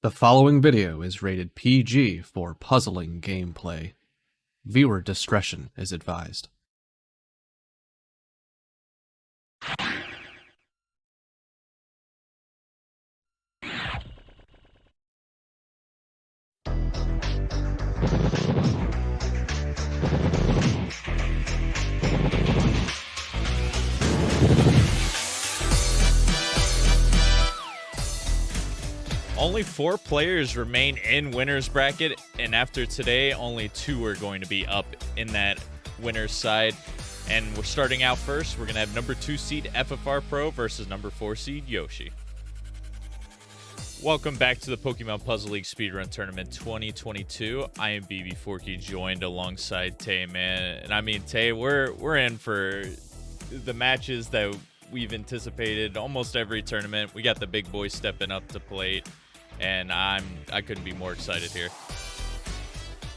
The following video is rated PG for puzzling gameplay. Viewer discretion is advised. Only 4 players remain in winner's bracket, and after today, only 2 are going to be up in that winner's side. And we're starting out first. We're going to have number 2 seed FFR Pro versus number 4 seed Yoshi. Welcome back to the Pokemon Puzzle League Speedrun Tournament 2022. I am BB Forky, joined alongside Tay, man. And I mean, Tay, we're in for the matches that we've anticipated almost every tournament. We got the big boys stepping up to plate, and I couldn't be more excited here.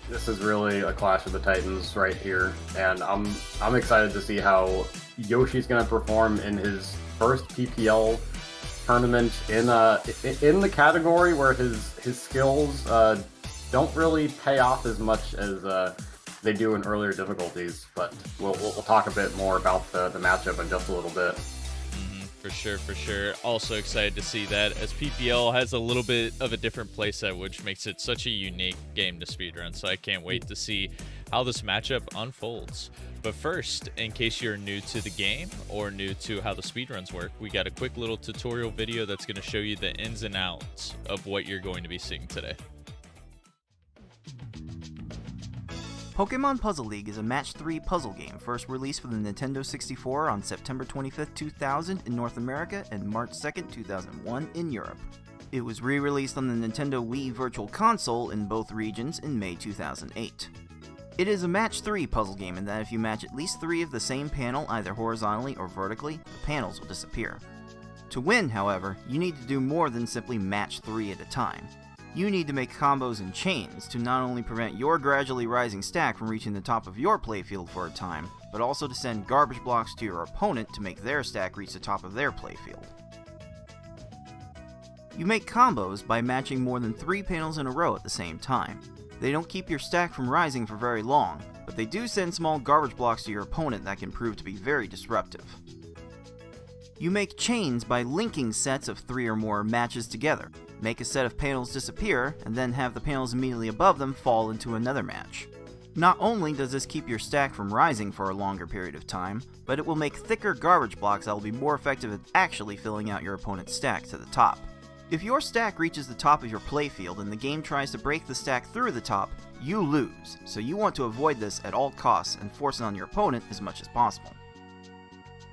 This is really a clash of the titans right here, and I'm excited to see how Yoshi's going to perform in his first PPL tournament in the category where his skills don't really pay off as much as they do in earlier difficulties. But we'll talk a bit more about the matchup in just a little bit. For sure. Also excited to see that, as PPL has a little bit of a different playset, which makes it such a unique game to speedrun. So I can't wait to see how this matchup unfolds. But first, in case you're new to the game or new to how the speedruns work, we got a quick little tutorial video that's going to show you the ins and outs of what you're going to be seeing today. Pokemon Puzzle League is a Match 3 puzzle game first released for the Nintendo 64 on September 25, 2000 in North America and March 2, 2001 in Europe. It was re-released on the Nintendo Wii Virtual Console in both regions in May 2008. It is a Match 3 puzzle game in that if you match at least 3 of the same panel either horizontally or vertically, the panels will disappear. To win, however, you need to do more than simply match 3 at a time. You need to make combos and chains to not only prevent your gradually rising stack from reaching the top of your playfield for a time, but also to send garbage blocks to your opponent to make their stack reach the top of their playfield. You make combos by matching more than 3 panels in a row at the same time. They don't keep your stack from rising for very long, but they do send small garbage blocks to your opponent that can prove to be very disruptive. You make chains by linking sets of 3 or more matches together. Make a set of panels disappear, and then have the panels immediately above them fall into another match. Not only does this keep your stack from rising for a longer period of time, but it will make thicker garbage blocks that will be more effective at actually filling out your opponent's stack to the top. If your stack reaches the top of your playfield and the game tries to break the stack through the top, you lose, so you want to avoid this at all costs and force it on your opponent as much as possible.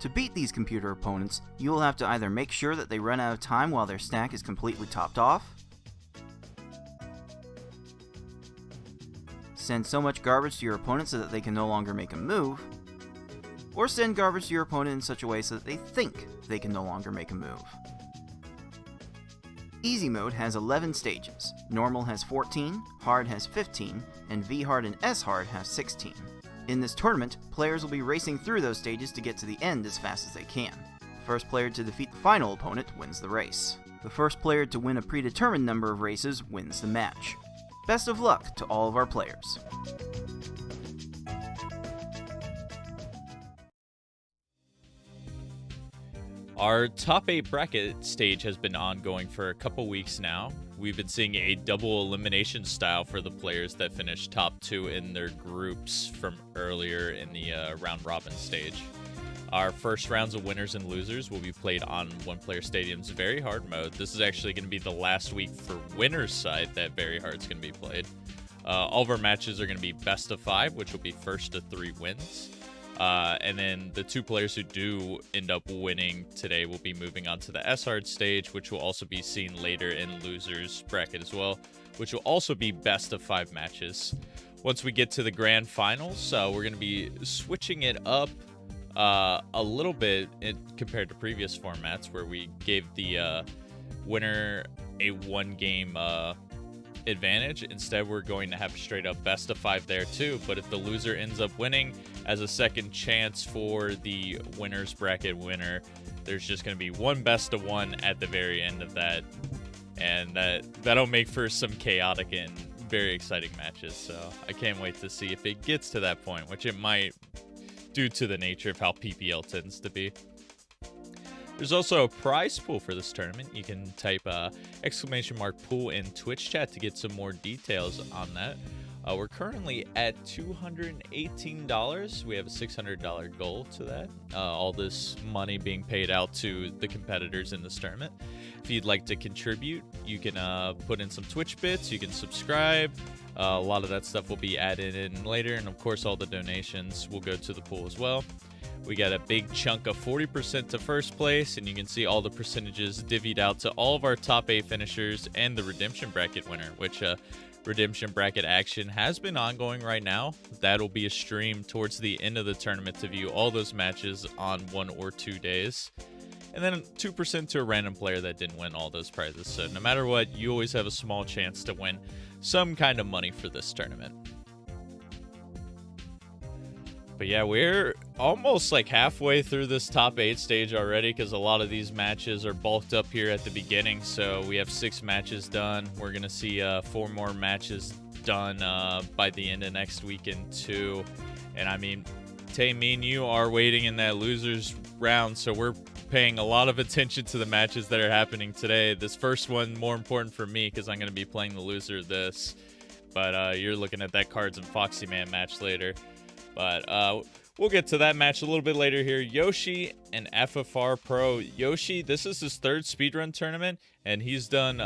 To beat these computer opponents, you will have to either make sure that they run out of time while their stack is completely topped off, send so much garbage to your opponent so that they can no longer make a move, or send garbage to your opponent in such a way so that they think they can no longer make a move. Easy mode has 11 stages, normal has 14, hard has 15, and V-hard and S-hard have 16. In this tournament, players will be racing through those stages to get to the end as fast as they can. The first player to defeat the final opponent wins the race. The first player to win a predetermined number of races wins the match. Best of luck to all of our players. Our top 8 bracket stage has been ongoing for a couple weeks now. We've been seeing a double elimination style for the players that finished top 2 in their groups from earlier in the round robin stage. Our first rounds of winners and losers will be played on One Player Stadium's Very Hard mode. This is actually going to be the last week for winners side that Very Hard's going to be played. All of our matches are going to be best of 5, which will be first to 3 wins. And then the 2 players who do end up winning today will be moving on to the S-hard stage, which will also be seen later in losers bracket as well, which will also be best of 5 matches. Once we get to the grand finals, we're going to be switching it up a little bit compared to previous formats where we gave the winner a 1-game advantage. Instead, we're going to have straight up best of 5 there too, but if the loser ends up winning, as a second chance for the winners bracket winner, there's just going to be one best of 1 at the very end of that, and that'll make for some chaotic and very exciting matches. So I can't wait to see if it gets to that point, which it might, due to the nature of how PPL tends to be. There's also a prize pool for this tournament. You can type !pool in Twitch chat to get some more details on that. We're currently at $218. We have a $600 goal to that. All this money being paid out to the competitors in this tournament. If you'd like to contribute, you can put in some Twitch bits. You can subscribe. A lot of that stuff will be added in later. And of course, all the donations will go to the pool as well. We got a big chunk of 40% to first place, and you can see all the percentages divvied out to all of our top 8 finishers and the redemption bracket winner, which redemption bracket action has been ongoing right now. That'll be a stream towards the end of the tournament to view all those matches on 1 or 2 days. And then 2% to a random player that didn't win all those prizes. So no matter what, you always have a small chance to win some kind of money for this tournament. But yeah, we're almost like halfway through this top 8 stage already, because a lot of these matches are bulked up here at the beginning. So we have 6 matches done. We're going to see 4 more matches done by the end of next weekend too. And I mean, Tay, me and you are waiting in that losers round, so we're paying a lot of attention to the matches that are happening today. This first one more important for me because I'm going to be playing the loser of this. But you're looking at that Cards and Foxy Man match later. But we'll get to that match a little bit later here. Yoshi and FFR Pro. Yoshi, this is his 3rd speedrun tournament, and he's done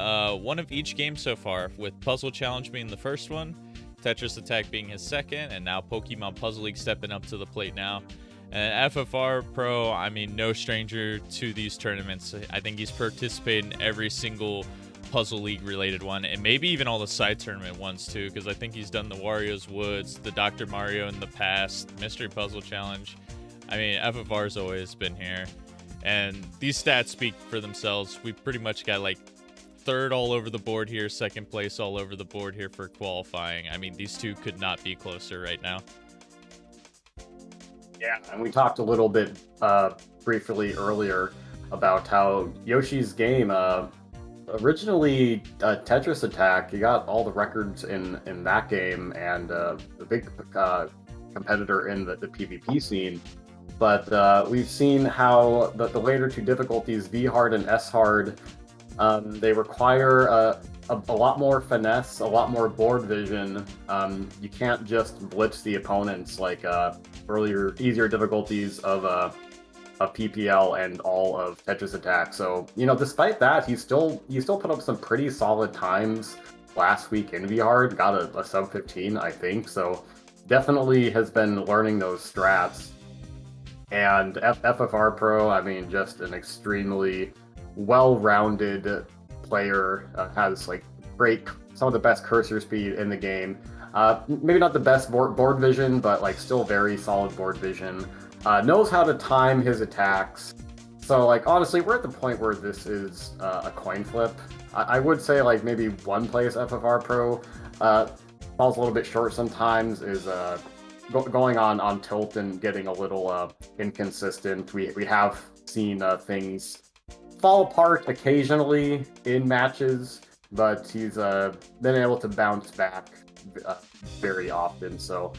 1 of each game so far, with Puzzle Challenge being the first one, Tetris Attack being his 2nd, and now Pokemon Puzzle League stepping up to the plate now. And FFR Pro, I mean, no stranger to these tournaments. I think he's participated in every single Puzzle League related one, and maybe even all the side tournament ones too, because I think he's done the Wario's Woods, the Dr. Mario in the past, Mystery Puzzle Challenge. I mean, FFR's always been here, and these stats speak for themselves. We pretty much got like 3rd all over the board here, 2nd place all over the board here for qualifying. I mean, these two could not be closer right now. Yeah, and we talked a little bit briefly earlier about how Yoshi's game originally Tetris Attack, he got all the records in that game, and the big competitor in the PvP scene. But we've seen how the later 2 difficulties, V hard and S hard, they require a lot more finesse, a lot more board vision. You can't just blitz the opponents like earlier, easier difficulties of PPL and all of Tetris Attack. So, you know, despite that, he still put up some pretty solid times last week in VR, got a sub 15, I think. So definitely has been learning those strats. And FFR Pro, I mean, just an extremely well-rounded player, has like some of the best cursor speed in the game. Maybe not the best board vision, but like still very solid board vision. Knows how to time his attacks. So like honestly, we're at the point where this is a coin flip. I would say like maybe 1 place FFR Pro falls a little bit short sometimes, is going on tilt and getting a little inconsistent. We have seen things fall apart occasionally in matches, but he's been able to bounce back very often. So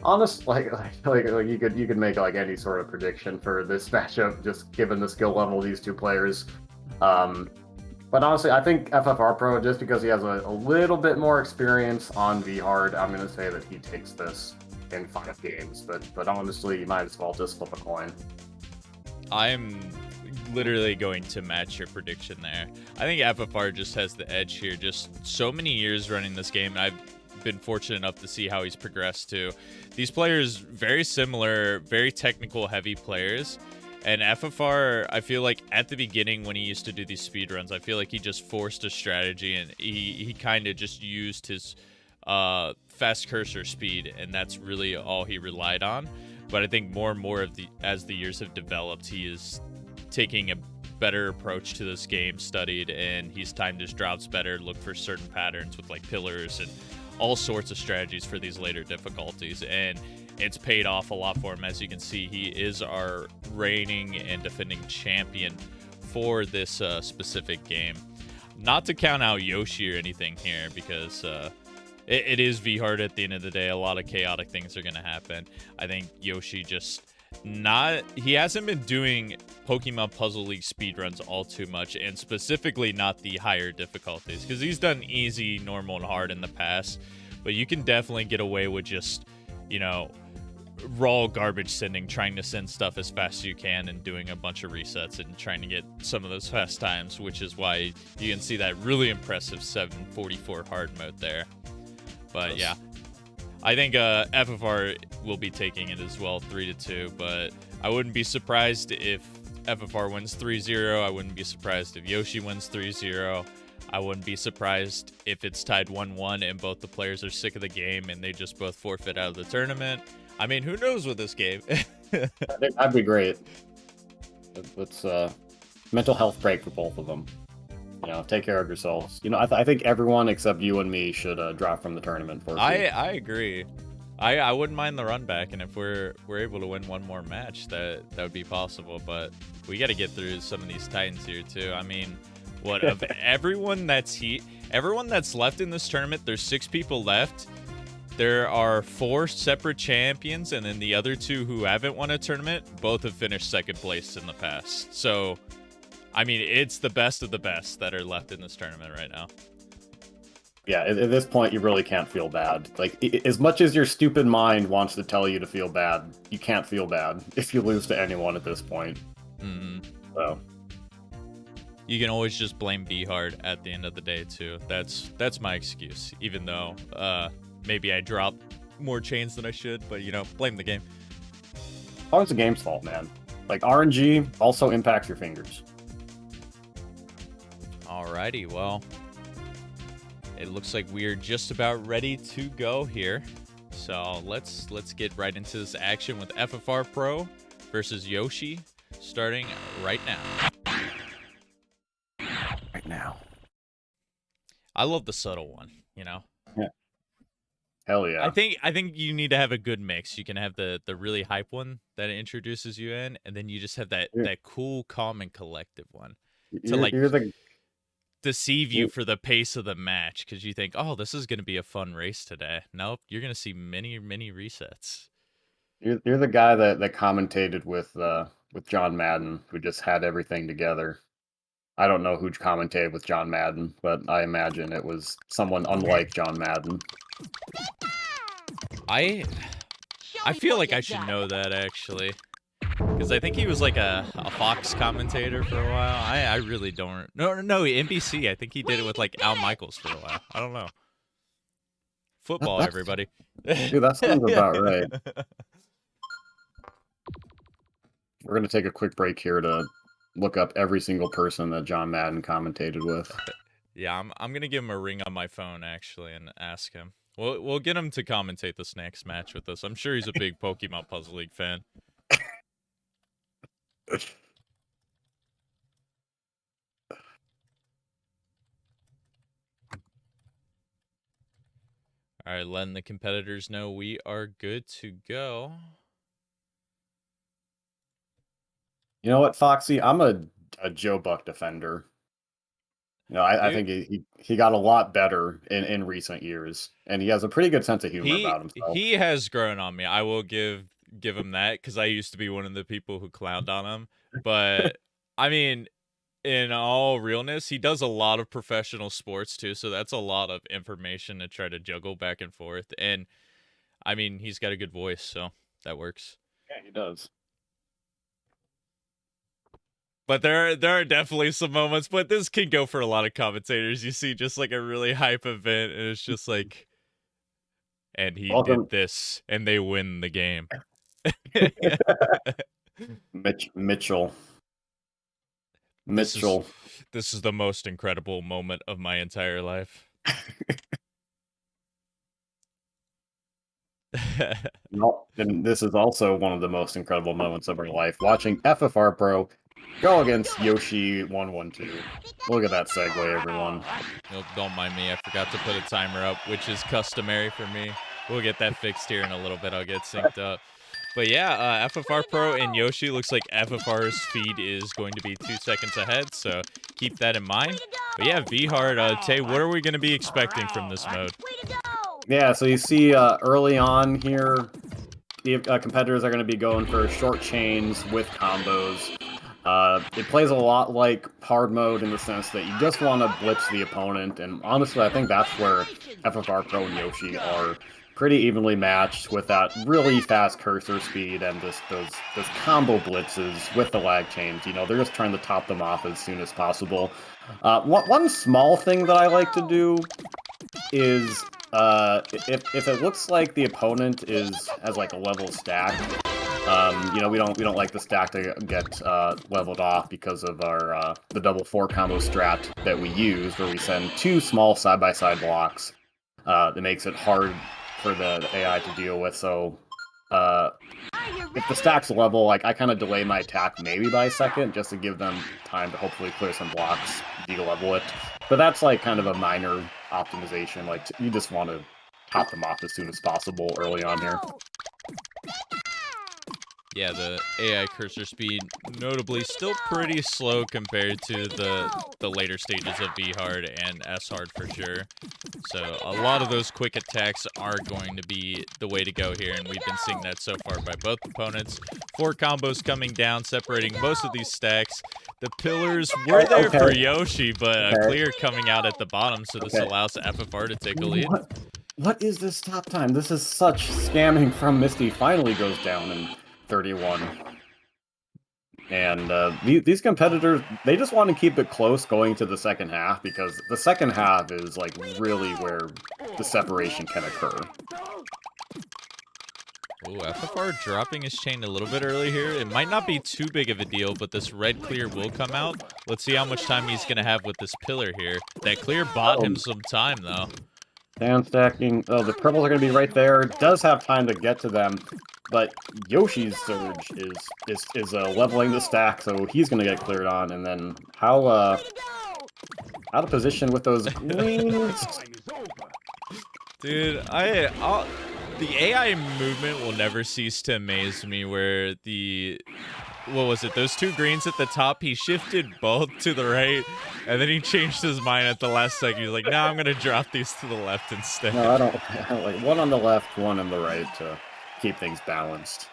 honestly, like you could make like any sort of prediction for this matchup, just given the skill level of these 2 players. But honestly, I think FFR Pro, just because he has a little bit more experience on V hard, I'm going to say that he takes this in 5 games. But honestly, you might as well just flip a coin. I'm literally going to match your prediction there. I think FFR just has the edge here. Just so many years running this game, and I've been fortunate enough to see how he's progressed too. These players, very similar, very technical heavy players. And FFR, I feel like at the beginning when he used to do these speedruns, I feel like he just forced a strategy, and he kind of just used his fast cursor speed, and that's really all he relied on. But I think more and more as the years have developed, he is taking a better approach to this game, studied, and he's timed his drops better, look for certain patterns with like pillars and all sorts of strategies for these later difficulties, and it's paid off a lot for him. As you can see, he is our reigning and defending champion for this specific game. not to count out Yoshi or anything here, because it is V-hard at the end of the day. A lot of chaotic things are going to happen. I think Yoshi just he hasn't been doing Pokemon Puzzle League speedruns all too much, and specifically not the higher difficulties, because he's done easy, normal, and hard in the past. But you can definitely get away with just, you know, raw garbage sending, trying to send stuff as fast as you can and doing a bunch of resets and trying to get some of those fast times, which is why you can see that really impressive 744 hard mode there. But yeah, I think FFR will be taking it as well, 3-2, but I wouldn't be surprised if FFR wins 3-0. I wouldn't be surprised if Yoshi wins 3-0. I wouldn't be surprised if it's tied 1-1 and both the players are sick of the game and they just both forfeit out of the tournament. I mean, who knows with this game? That'd be great. It's a mental health break for both of them. You know, take care of yourselves. You know, I think everyone except you and me should drop from the tournament for. I agree. I wouldn't mind the run back, and if we're able to win one more match, that would be possible. But we got to get through some of these Titans here too. I mean, what of everyone that's left in this tournament? There's 6 people left. There are 4 separate champions, and then the other 2 who haven't won a tournament, both have finished second place in the past. So, I mean, it's the best of the best that are left in this tournament right now. Yeah, at this point, you really can't feel bad. Like, as much as your stupid mind wants to tell you to feel bad, you can't feel bad if you lose to anyone at this point. Mm-hmm. So, you can always just blame V-Hard at the end of the day, too. That's my excuse, even though maybe I dropped more chains than I should, but, you know, blame the game. Oh, it's the game's fault, man. Like, RNG also impacts your fingers. Alrighty, well, it looks like we're just about ready to go here. So let's get right into this action with FFR Pro versus Yoshi, starting right now. Right now. I love the subtle one, you know? Yeah. Hell yeah. I think you need to have a good mix. You can have the really hype one that introduces you in, and then you just have that cool, calm, and collective one to deceive you for the pace of the match, because you think, oh, this is going to be a fun race today. Nope, you're going to see many resets. You're the guy that commentated with John Madden, who just had everything together. I don't know who commentated with John Madden, but I imagine it was someone unlike John Madden. I feel like I should know that, actually, because I think he was like a Fox commentator for a while. I really don't. No, NBC. I think he did it with like Al Michaels for a while. I don't know. Football, everybody. Dude, that sounds about right. We're gonna take a quick break here to look up every single person that John Madden commentated with. Yeah, I'm gonna give him a ring on my phone, actually, and ask him. We'll get him to commentate this next match with us. I'm sure he's a big Pokemon Puzzle League fan. All right, letting the competitors know we are good to go. You know what, Foxy? I'm a Joe Buck defender. You know, I think he got a lot better in recent years, and he has a pretty good sense of humor about himself. He has grown on me. I will give him that, because I used to be one of the people who clowned on him. But I mean, in all realness, he does a lot of professional sports too, so that's a lot of information to try to juggle back and forth. And I mean, he's got a good voice, so that works. Yeah, he does. But there are definitely some moments, but this can go for a lot of commentators. You see just like a really hype event, and it's just like, and he did this, and they win the game. Mitchell. This is the most incredible moment of my entire life. No, and this is also one of the most incredible moments of our life, watching FFR Pro go against Yoschi112. Look at that segue, everyone. Nope, don't mind me. I forgot to put a timer up, which is customary for me. We'll get that fixed here in a little bit. I'll get synced up. But yeah, FFR Pro and Yoshi, looks like FFR's feed is going to be 2 seconds ahead, so keep that in mind. But yeah, V-Hard, Tay, what are we going to be expecting from this mode? Yeah, so you see early on here, the competitors are going to be going for short chains with combos. It plays a lot like hard mode in the sense that you just want to blitz the opponent, and honestly, I think that's where FFR Pro and Yoshi are pretty evenly matched with that really fast cursor speed and those combo blitzes with the lag chains. You know, they're just trying to top them off as soon as possible. One small thing that I like to do is if it looks like the opponent has like a level stack, you know, we don't like the stack to get leveled off because of our the double 4 combo strat that we use, where we send 2 small side-by-side blocks. That makes it hard for the AI to deal with. So if the stack's level, like, I kind of delay my attack maybe by a second just to give them time to hopefully clear some blocks, de-level it. But that's like kind of a minor optimization. Like, you just want to top them off as soon as possible early on here. Yeah, the AI cursor speed notably still pretty slow compared to the later stages of V-Hard and S-Hard for sure. So a lot of those quick attacks are going to be the way to go here, and we've been seeing that so far by both opponents. 4 combos coming down, separating most of these stacks. The pillars were there for Yoshi, but a clear coming out at the bottom, so this allows FFR to take a lead. What is this stop time? This is such scamming from Misty. Finally goes down in 31. And these competitors, they just want to keep it close going to the second half, because the second half is like really where the separation can occur. Ooh, FFR dropping his chain a little bit early here. It might not be too big of a deal, but this red clear will come out. Let's see how much time he's going to have with this pillar here. That clear bought him some time, though. Down stacking. Oh, the purples are going to be right there. Does have time to get to them, but Yoshi's surge is leveling the stack, so he's going to get cleared on. And then how out of position with those greens. Dude, the AI movement will never cease to amaze me, where what was it, those 2 greens at the top, he shifted both to the right, and then he changed his mind at the last second. He's like, nah, I'm going to drop these to the left instead. No, I don't like one on the left, one on the right to keep things balanced.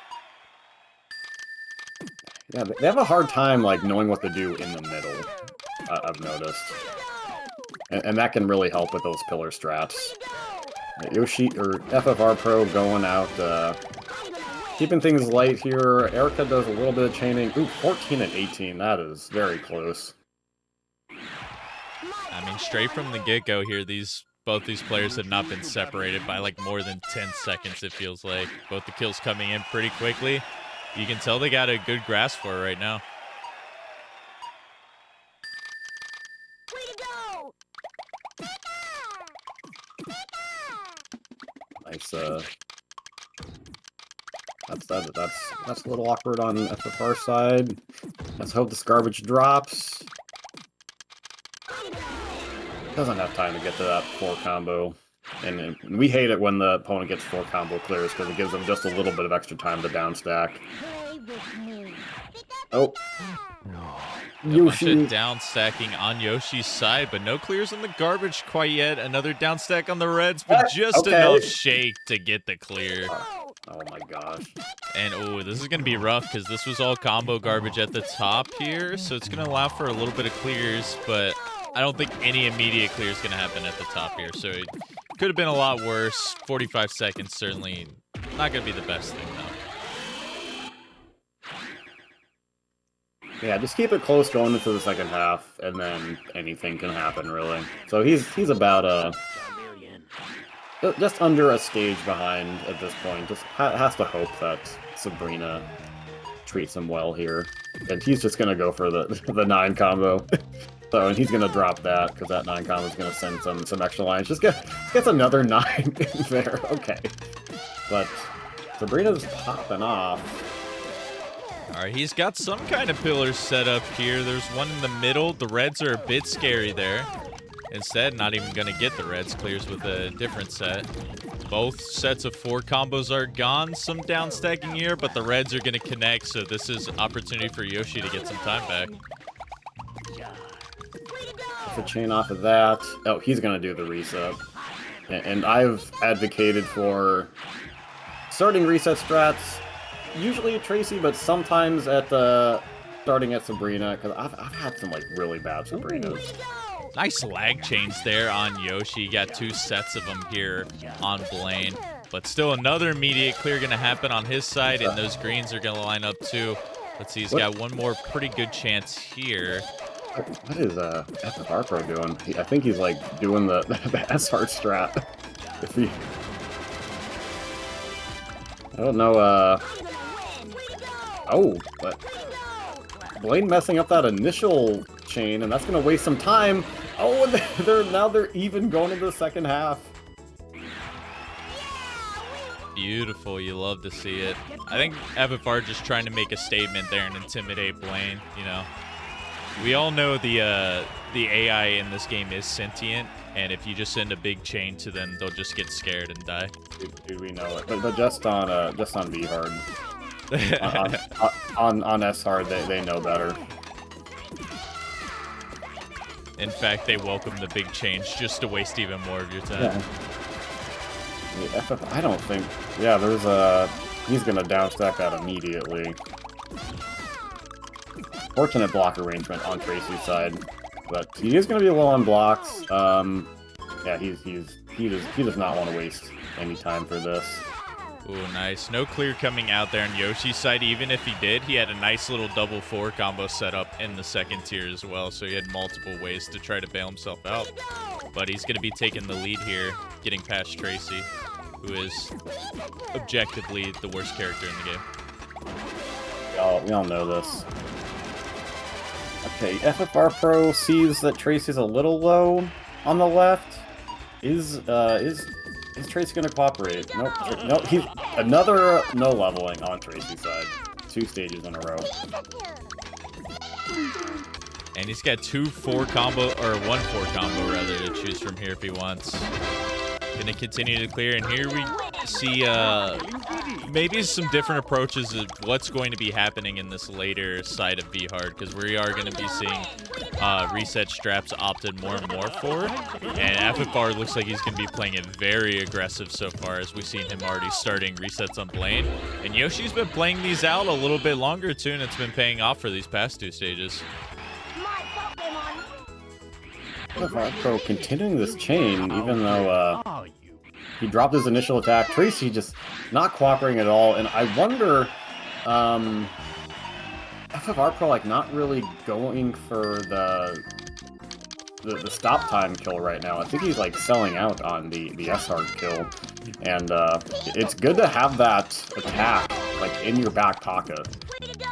Yeah, they have a hard time, like, knowing what to do in the middle, I've noticed. And that can really help with those pillar strats. Yoshi, or FFR Pro going out, keeping things light here. Erica does a little bit of chaining. Ooh, 14 and 18, that is very close. I mean, straight from the get-go here, both these players have not been separated by like more than 10 seconds, it feels like. Both the kills coming in pretty quickly. You can tell they got a good grasp for it right now. Nice, that's a little awkward on FFR side. Let's hope this garbage drops. Doesn't have time to get to that 4 combo. And we hate it when the opponent gets 4 combo clears, because it gives them just a little bit of extra time to down stack. Oh. Yoshi down stacking on Yoshi's side, but no clears in the garbage quite yet. Another down stack on the reds, but just enough shake to get the clear. Oh my gosh. And oh, this is going to be rough, because this was all combo garbage at the top here, so it's going to allow for a little bit of clears, but I don't think any immediate clear is going to happen at the top here, so it could have been a lot worse. 45 seconds, certainly not going to be the best thing, though. Yeah, just keep it close going into the second half, and then anything can happen, really. So he's about just under a stage behind at this point. Just has to hope that Sabrina treats him well here, and he's just gonna go for the 9 combo. So, and he's gonna drop that, because that 9 combo is gonna send some extra lines. Just gets another 9 in there. Okay, but Sabrina's popping off. All right, he's got some kind of pillars set up here. There's one in the middle. The reds are a bit scary there. Instead, not even going to get the reds. Clears with a different set. Both sets of 4 combos are gone. Some down stacking here, but the reds are going to connect, so this is opportunity for Yoshi to get some time back. a chain off of that. Oh, he's gonna do the reset. And I've advocated for starting reset strats, usually at Tracy, but sometimes at starting at Sabrina, because I've had some like really bad Sabrinas. Nice lag chains there on Yoshi. Got 2 sets of them here on Blaine. But still another immediate clear going to happen on his side, and those greens are going to line up too. Let's see, he's got one more pretty good chance here. What is FFR Pro doing? I think he's like doing the SR strat. If he... I don't know, oh, but Blaine messing up that initial chain, and that's going to waste some time. Oh, and now they're even going into the second half. Beautiful, you love to see it. I think FFR just trying to make a statement there and intimidate Blaine, you know. We all know the AI in this game is sentient, and if you just send a big chain to them, they'll just get scared and die. Dude, we know it. But just on V hard. on S hard, they know better. In fact, they welcome the big change just to waste even more of your time. Yeah. I don't think... Yeah, there's he's gonna downstack that immediately. Fortunate block arrangement on Tracy's side, but he is gonna be low on blocks. Yeah, he does not want to waste any time for this. Ooh, nice. No clear coming out there on Yoshi's side. Even if he did, he had a nice little double 4 combo set up in the second tier as well, so he had multiple ways to try to bail himself out. But he's going to be taking the lead here, getting past Tracy, who is objectively the worst character in the game. We all know this. Okay, FFR Pro sees that Tracy's a little low on the left. Is Tracy gonna cooperate? Nope. Nope. He's another no leveling on Tracy's side. 2 stages in a row. And he's got 2 4 combo, or 1 4 combo rather, to choose from here if he wants. Gonna continue to clear, and here we see maybe some different approaches of what's going to be happening in this later side of V-Hard, because we are going to be seeing reset straps opted more and more for. And FFR looks like he's going to be playing it very aggressive so far, as we've seen him already starting resets on Blaine. And Yoshi's been playing these out a little bit longer too, and it's been paying off for these past 2 stages. FFR Pro continuing this chain, even though he dropped his initial attack. Tracy just not cooperating at all, and I wonder, FFR Pro like not really going for the stop time kill right now. I think he's like selling out on the S hard kill, and it's good to have that attack like in your back pocket,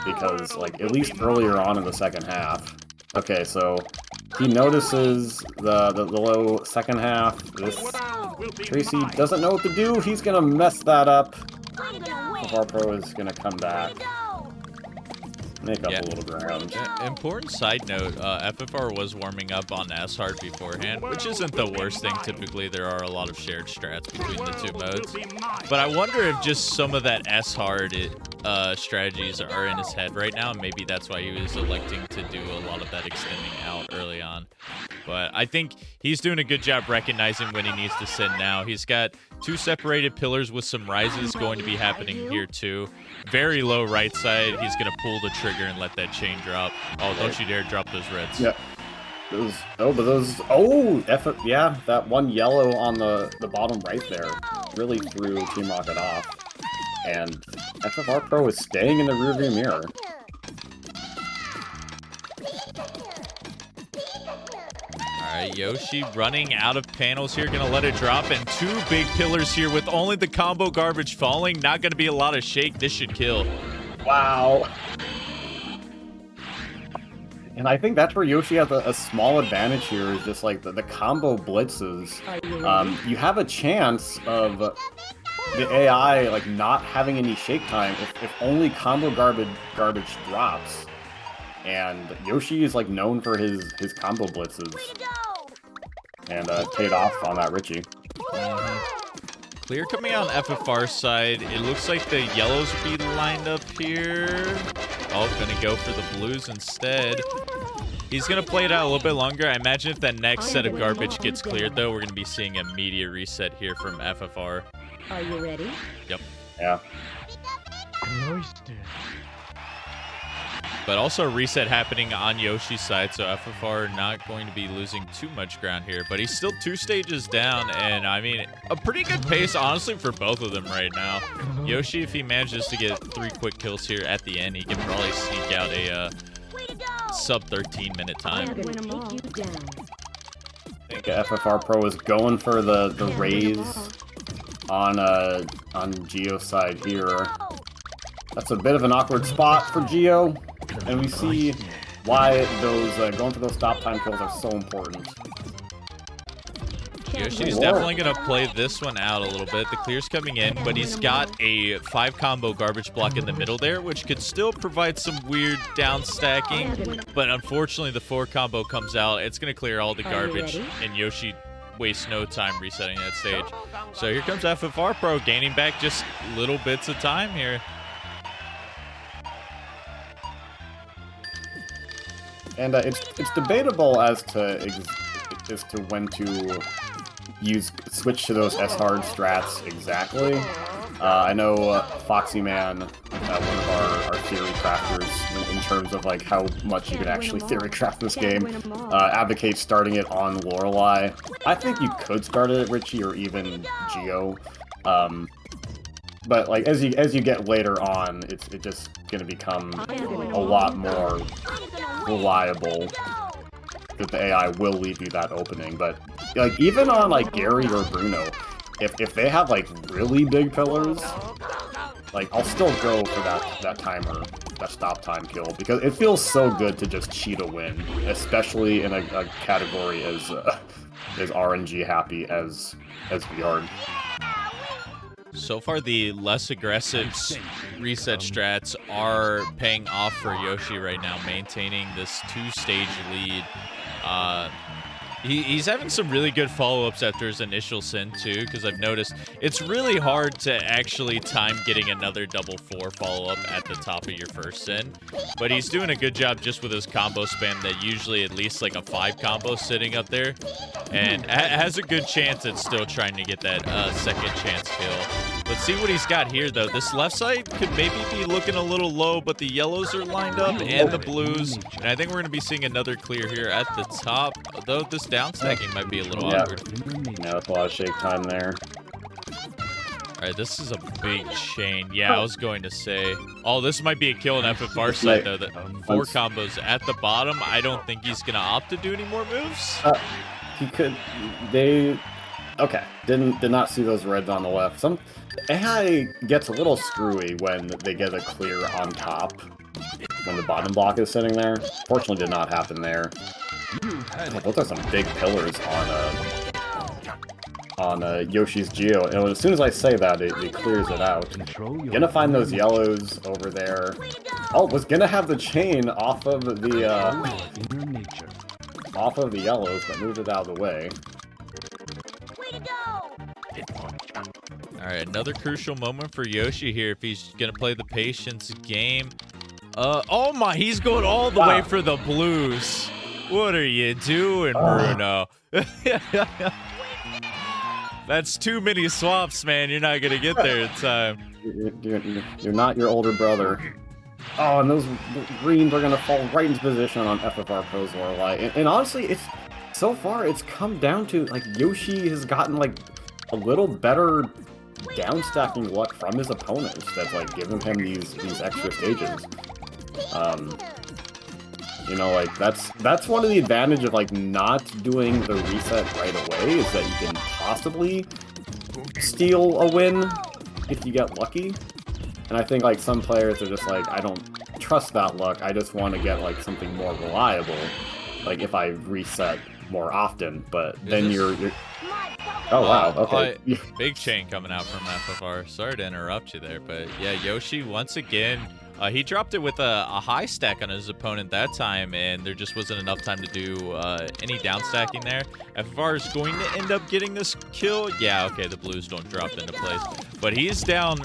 because like at least earlier on in the second half. Okay, so he notices the low second half. This Tracy doesn't know what to do. He's gonna mess that up. FFR Pro is gonna come back, make up a little ground. Important side note, FFR was warming up on S-Hard beforehand, which isn't the worst thing. Typically, there are a lot of shared strats between the 2 modes. But I wonder if just some of that S-Hard strategies are in his head right now, and maybe that's why he was electing to do a lot of that extending out early on. But I think he's doing a good job recognizing when he needs to send now. He's got 2 separated pillars with some rises going to be happening here too. Very low right side. He's going to pull the trigger and let that chain drop. Oh, don't you dare drop those reds. Yeah. Yeah, that one yellow on the bottom right there really threw Team Rocket off. And FFR Pro is staying in the rearview mirror. Alright, Yoshi running out of panels here, gonna let it drop, and 2 big pillars here with only the combo garbage falling. Not gonna be a lot of shake. This should kill. Wow. And I think that's where Yoshi has a small advantage here, is just like the combo blitzes. You have a chance of the AI like not having any shake time if only combo garbage drops. And Yoshi is like known for his combo blitzes. And paid off on that Richie. Clear coming out on FFR side. It looks like the yellows will be lined up here. Oh, gonna go for the blues instead. He's going to play it out a little bit longer. I imagine if that next set of garbage gets cleared, though, we're going to be seeing a immediate reset here from FFR. Are you ready? Yep. Yeah. But also a reset happening on Yoshi's side, so FFR not going to be losing too much ground here. But he's still 2 stages down, and I mean, a pretty good pace, honestly, for both of them right now. Yoshi, if he manages to get 3 quick kills here at the end, he can probably sneak out a sub 13-minute time. I'm gonna take you down. I think FFR Pro is going for the raise on Geo's side here. That's a bit of an awkward spot for Geo, and we see why those going for those stop time kills are so important. Yoshi's definitely going to play this one out a little bit. The clear's coming in, but he's got a 5-combo garbage block in the middle there, which could still provide some weird down stacking. But unfortunately, the 4-combo comes out. It's going to clear all the garbage, and Yoshi wastes no time resetting that stage. So here comes FFR Pro, gaining back just little bits of time here. And it's debatable as to when to switch to those S-hard strats exactly. I know Foxy Man, one of our theory crafters, in terms of like how much you can actually theory craft this game, advocates starting it on Lorelei. I think you could start it at Richie or even Geo, but like as you get later on, it's just gonna become a lot more reliable that the AI will leave you that opening. But like even on like Gary or Bruno, if they have like really big pillars, like I'll still go for that timer, that stop time kill, because it feels so good to just cheat a win, especially in a category as RNG happy as we are. So far, the less aggressive reset strats are paying off for Yoshi right now, maintaining this 2-stage lead. He's having some really good follow-ups after his initial sin, too, because I've noticed it's really hard to actually time getting another double 4 follow-up at the top of your first sin. But he's doing a good job just with his combo spam that usually at least like a 5 combo sitting up there. And has a good chance at still trying to get that second chance kill. Let's see what he's got here, though. This left side could maybe be looking a little low, but the yellows are lined up and the blues. And I think we're going to be seeing another clear here at the top, though this down stacking might be a little awkward. Yeah, that's a lot of shake time there. All right, this is a big chain. Yeah, I was going to say. Oh, this might be a kill on FFR side, though. The 4 combos at the bottom. I don't think he's going to opt to do any more moves. He could. Okay. Did not see those reds on the left. Some AI gets a little screwy when they get a clear on top when the bottom block is sitting there. Fortunately, did not happen there. Those are some big pillars on Yoshi's Geo, and as soon as I say that, it clears it out. Gonna find those yellows over there. Oh, was gonna have the chain off of the yellows, but moved it out of the way. Alright, another crucial moment for Yoshi here if he's going to play the patience game. Oh my, he's going all the way for the blues. What are you doing, Bruno? That's too many swaps, man. You're not going to get there in time. You're not your older brother. Oh, and those greens are going to fall right into position on FFR Pro's Lorelei. And honestly, so far, it's come down to, like, Yoshi has gotten, like, a little better downstacking luck from his opponents that's, like, giving him these extra stages. You know, like, that's one of the advantages of, like, not doing the reset right away, is that you can possibly steal a win if you get lucky. And I think, like, some players are just like, I don't trust that luck, I just want to get, like, something more reliable, like, if I reset more often, but then you're... Oh, wow, okay. Big chain coming out from FFR. Sorry to interrupt you there, but yeah, Yoshi, once again, he dropped it with a high stack on his opponent that time, and there just wasn't enough time to do any down stacking there. FFR is going to end up getting this kill. Yeah, okay, the blues don't drop into place. But he's down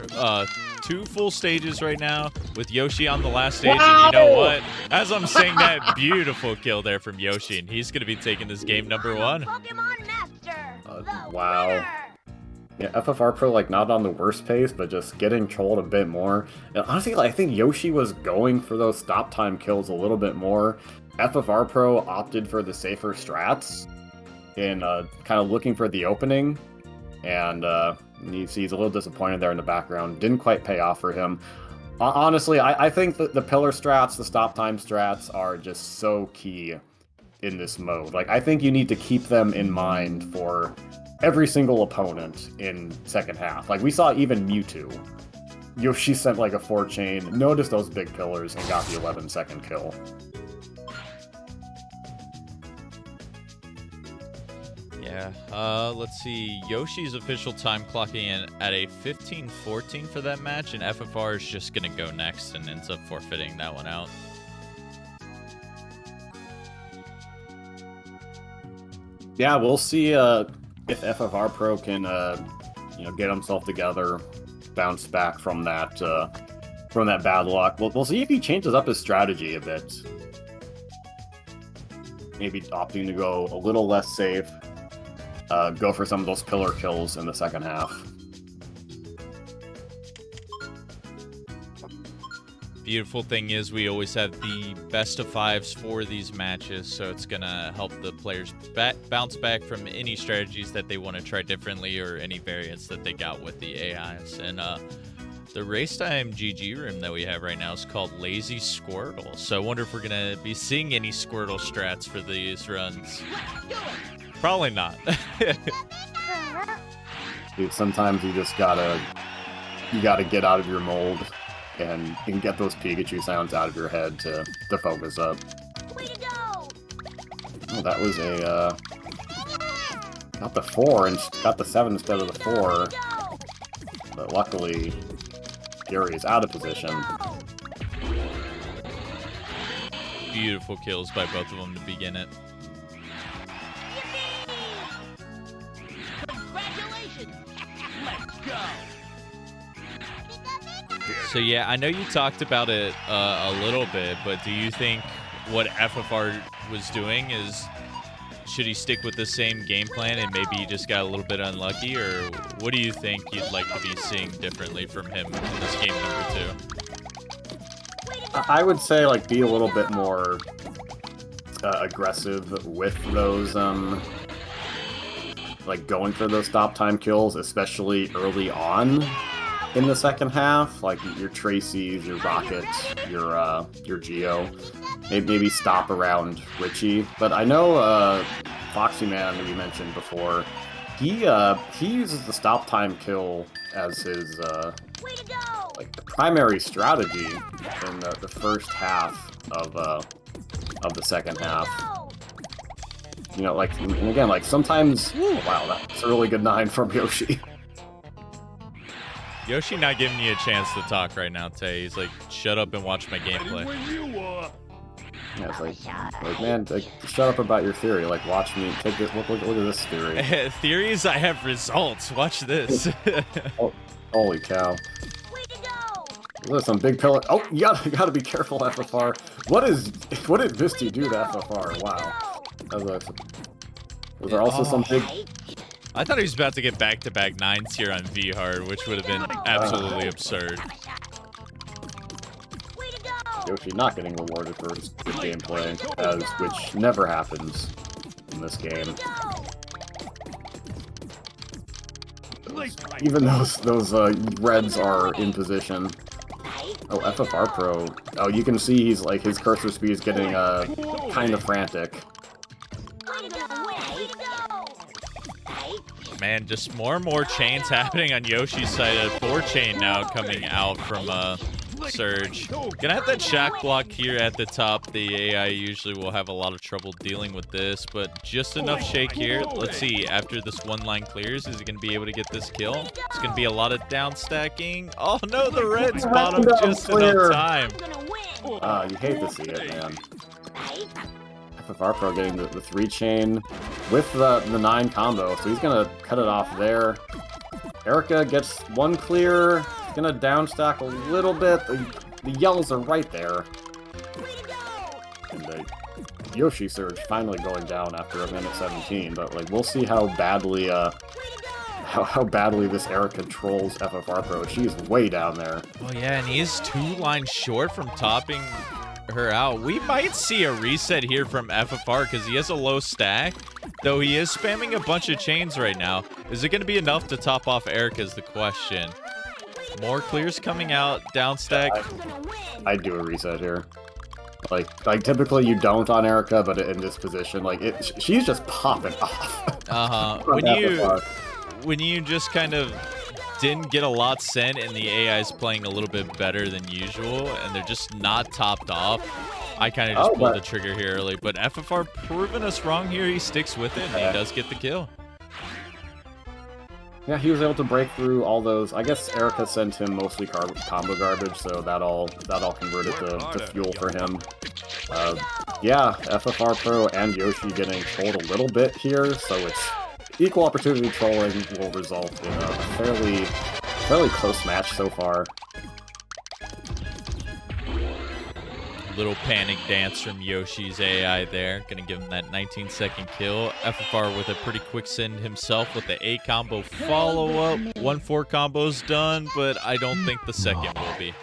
2 full stages right now with Yoshi on the last stage. And you know what? As I'm saying that, beautiful kill there from Yoshi. And he's going to be taking this game number 1. Pokemon Master, the wow. winner. Yeah, FFR Pro, like, not on the worst pace, but just getting trolled a bit more. And honestly, like, I think Yoshi was going for those stop time kills a little bit more. FFR Pro opted for the safer strats in kind of looking for the opening. And he's a little disappointed there in the background. Didn't quite pay off for him. Honestly, I think that the pillar strats, the stop time strats, are just so key in this mode. Like, I think you need to keep them in mind for every single opponent in second half. Like, we saw even Mewtwo. Yoshi sent like a 4-chain, noticed those big pillars, and got the 11-second kill. Yeah, let's see. Yoshi's official time clocking in at a 15:14 for that match, and FFR is just going to go next and ends up forfeiting that one out. Yeah, we'll see if FFR Pro can, get himself together, bounce back from that bad luck. We'll see if he changes up his strategy a bit. Maybe opting to go a little less safe. Go for some of those pillar kills in the second half. Beautiful thing is we always have the best of 5s for these matches, so it's going to help the players bounce back from any strategies that they want to try differently or any variants that they got with the AIs. And the race time GG room that we have right now is called Lazy Squirtle, so I wonder if we're going to be seeing any Squirtle strats for these runs. Probably not. Dude, sometimes you just gotta get out of your mold and get those Pikachu sounds out of your head to focus up. Way to go! Oh, that was a got the 4 and got the 7 instead of the 4. But luckily, Gary is out of position. Beautiful kills by both of them to begin it. So yeah, I know you talked about it a little bit, but do you think what FFR was doing is, should he stick with the same game plan and maybe he just got a little bit unlucky, or what do you think you'd like to be seeing differently from him in this game number 2? I would say, like, be a little bit more aggressive with those, like, going for those stop time kills, especially early on in the second half. Like, your Tracy's, your Rockets, your Geo. Maybe stop around Richie. But I know Foxy Man, that you mentioned before, he uses the stop time kill as his like the primary strategy in the first half of the second half. You know, like, and again, like, sometimes, oh, wow, that's a really good 9 from Yoshi. Yoshi not giving you a chance to talk right now, Tay. He's like, shut up and watch my gameplay. Yeah, it's like, man, like, shut up about your theory. Like, watch me. Take this. Look at this theory. Theories, I have results. Watch this. Oh, holy cow! There's some big pillar. Oh, you gotta be careful, FFR. What did Misty do to FFR? Wow. Was there also some big? I thought he was about to get back-to-back 9s here on V-Hard, which would have been absolutely absurd. Yoshi not getting rewarded for his good gameplay, which never happens in this game. Even those reds are in position. Oh, FFR Pro. Oh, you can see he's like, his cursor speed is getting kind of frantic. Man, just more and more chains happening on Yoshi's side. A 4-chain now coming out from Surge. Gonna have that shock block here at the top. The AI usually will have a lot of trouble dealing with this, but just enough shake here. Let's see, after this one line clears, is he gonna be able to get this kill? It's gonna be a lot of down stacking. Oh no, the Reds bottom just enough time. You hate to see it, man. FFR Pro getting the 3-chain with the 9 combo, so he's gonna cut it off there. Erica gets one clear. Gonna down stack a little bit. The yells are right there. And the Yoshi Surge finally going down after a minute 17, but like we'll see how badly how badly this Erica trolls FFR Pro. She's way down there. Oh yeah, and he is 2 lines short from topping her out. We might see a reset here from FFR because he has a low stack, though he is spamming a bunch of chains right now. Is it going to be enough to top off Erica is the question. More clears coming out, down stack. I'd do a reset here. Like typically you don't on Erica, but in this position, like she's just popping off. When you just kind of didn't get a lot sent and the AI is playing a little bit better than usual and they're just not topped off, I kind of just pulled the trigger here early. But FFR proving us wrong here. He sticks with it and he does get the kill. Yeah, he was able to break through all those. I guess Erica sent him mostly combo garbage, so that all converted to fuel for him. Yeah, FFR Pro and Yoshi getting trolled a little bit here, so it's equal opportunity trolling will result in a fairly close match so far. Little panic dance from Yoshi's AI there. Gonna give him that 19-second kill. FFR with a pretty quick send himself with the 8 combo follow-up. 1-4 combo's done, but I don't think the second will be.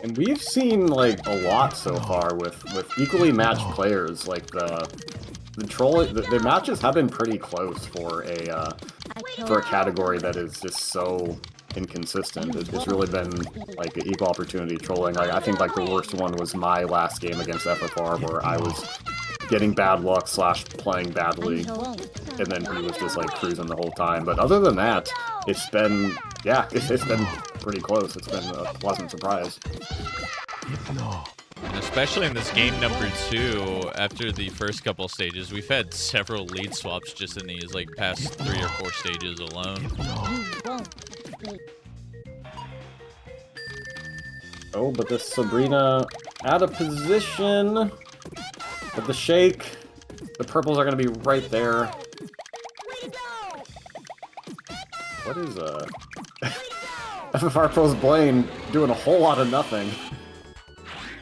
And we've seen like a lot so far with equally matched players. Like the matches have been pretty close for a category that is just so inconsistent. It's really been like an equal opportunity trolling. Like I think like the worst one was my last game against FFR where I was getting bad luck / playing badly, and then he was just like cruising the whole time. But other than that, it's been pretty close. It's been a pleasant surprise. And especially in this game number 2, after the first couple stages, we've had several lead swaps just in these like past 3 or 4 stages alone. Oh, but this Sabrina out of position. But the shake, the purples are going to be right there. What is FFR Pro's Blaine doing a whole lot of nothing.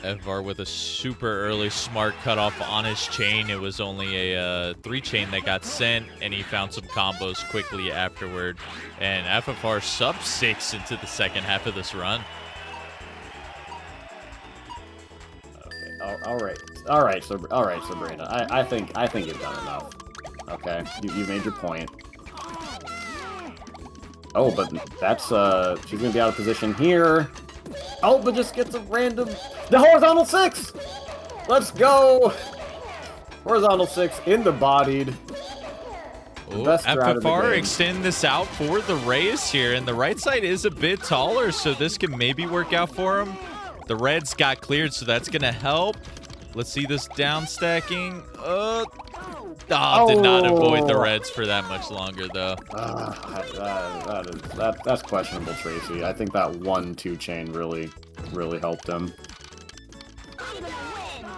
FFR with a super early smart cutoff on his chain. It was only a 3 chain that got sent, and he found some combos quickly afterward. And FFR sub 6 into the second half of this run. Okay, all right, Sabrina. I think you've done enough. Okay, you made your point. Oh, but that's she's gonna be out of position here. Oh, but just gets a random the horizontal 6. Let's go. Horizontal 6 in the bodied. Oh, FFR extend this out for the race here, and the right side is a bit taller, so this can maybe work out for him. The reds got cleared, so that's gonna help. Let's see this down stacking. Did not avoid the reds for that much longer, though. That's questionable, Tracy. I think that 1-2 chain really helped him.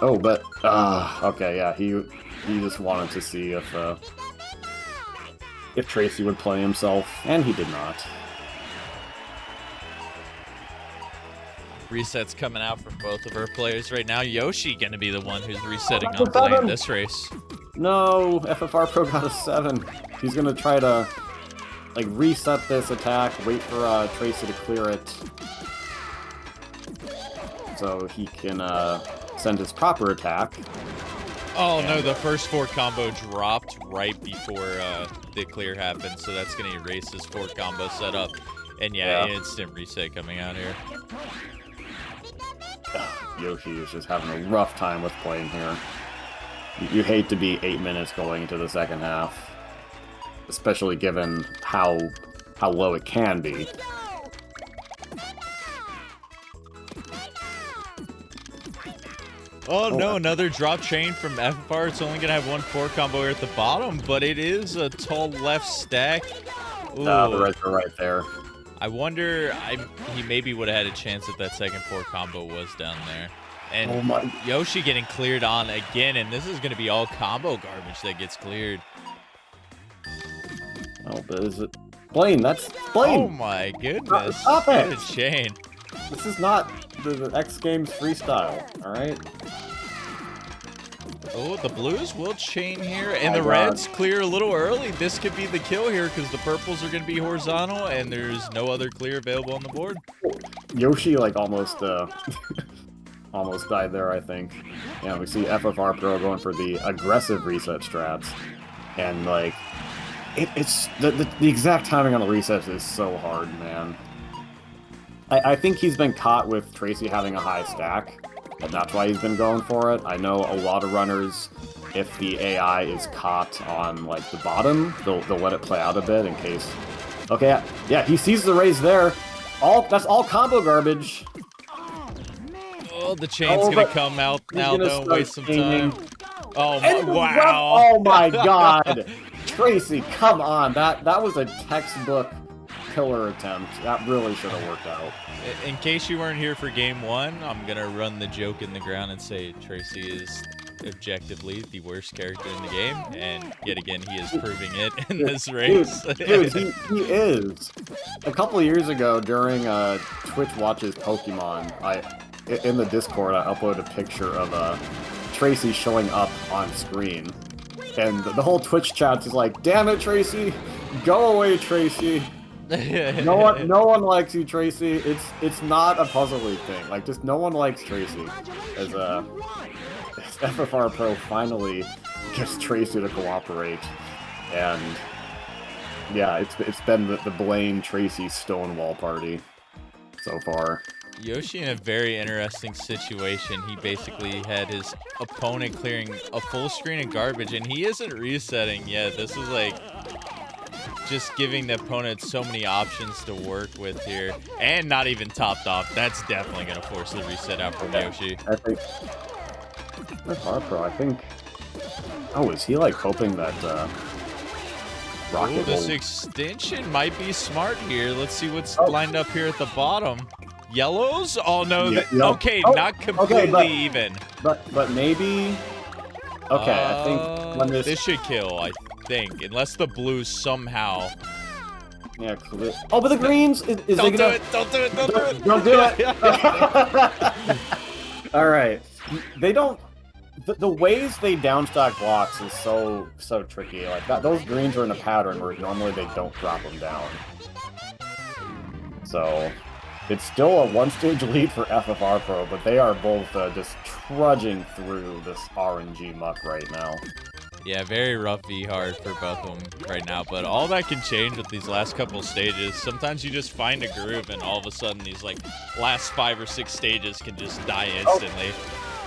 Oh, but okay, yeah, he just wanted to see if Tracy would play himself, and he did not. Resets coming out from both of our players right now. Yoshi gonna be the one who's resetting on Blaine this race. No, FFR Pro got a 7. He's gonna try to like reset this attack, wait for Tracy to clear it, so he can send his proper attack. Oh no, the first 4 combo dropped right before the clear happened, so that's gonna erase his 4 combo setup. And yeah, instant reset coming out here. Yoshi is just having a rough time with playing here. You hate to be 8 minutes going into the second half, especially given how low it can be. Oh no, another drop chain from FFR. It's only gonna have 1-4 combo here at the bottom, but it is a tall left stack. The reds are right there. I wonder, he maybe would have had a chance if that second 4 combo was down there. And Oh my. Yoshi getting cleared on again, and this is going to be all combo garbage that gets cleared. Oh, but is it Blaine? That's Blaine. Oh my goodness. Stop it. What a chain. This is not the X Games freestyle. All right. Oh, the blues will chain here, and my the God. reds clear a little early. This could be the kill here because the purples are going to be horizontal, and there's no other clear available on the board. Yoshi like almost almost died there, I think. Yeah, we see FFR Pro going for the aggressive reset strats, and like it's the exact timing on the resets is so hard, man. I think he's been caught with Tracy having a high stack, and that's why he's been going for it. I know a lot of runners, if the AI is caught on like the bottom, they'll let it play out a bit in case. Okay, yeah, he sees the raise there. That's all combo garbage. Oh, the chain's Oh, going to but come out he's now, gonna though. start Waste some chaining. time. Oh, my, And the ref- wow. oh my god! Tracy, come on. That was a textbook killer attempt. That really should have worked out. In case you weren't here for game one, I'm going to run the joke in the ground and say Tracy is objectively the worst character in the game, and yet again, he is proving it in this race. Dude, he is. A couple of years ago, during Twitch Watches Pokemon, in the Discord, I uploaded a picture of Tracy showing up on screen. And the whole Twitch chat is like, "Damn it, Tracy! Go away, Tracy! No one likes you, Tracy. It's not a Puzzle League thing. Like, just no one likes Tracy." As FFR Pro finally gets Tracy to cooperate, and yeah, it's been the Blaine Tracy Stonewall party so far. Yoshi in a very interesting situation. He basically had his opponent clearing a full screen of garbage, and he isn't resetting yet. This is like just giving the opponent so many options to work with here, and not even topped off. That's definitely going to force the reset out from Yoshi. I think FFR Pro. I think. Oh, is he like hoping that Rocket Ooh, this will... extension might be smart here. Let's see what's Oh. lined up here at the bottom. Yellows? Oh no. Yeah, th- yeah. Okay, Oh, not completely but- even. But maybe. Okay, I think when this should kill, I think, unless the blues somehow. Yeah, oh, but the greens is Don't it do gonna... it! Don't do it! Don't do it! Don't do it! All right, they don't. The ways they downstack blocks is so tricky. Like that, those greens are in a pattern where normally they don't drop them down. So it's still a one-stage lead for FFR Pro, but they are both just trudging through this RNG muck right now. Yeah, very rough hard for both of them right now, but all that can change with these last couple stages. Sometimes you just find a groove, and all of a sudden these like last 5 or 6 stages can just die instantly.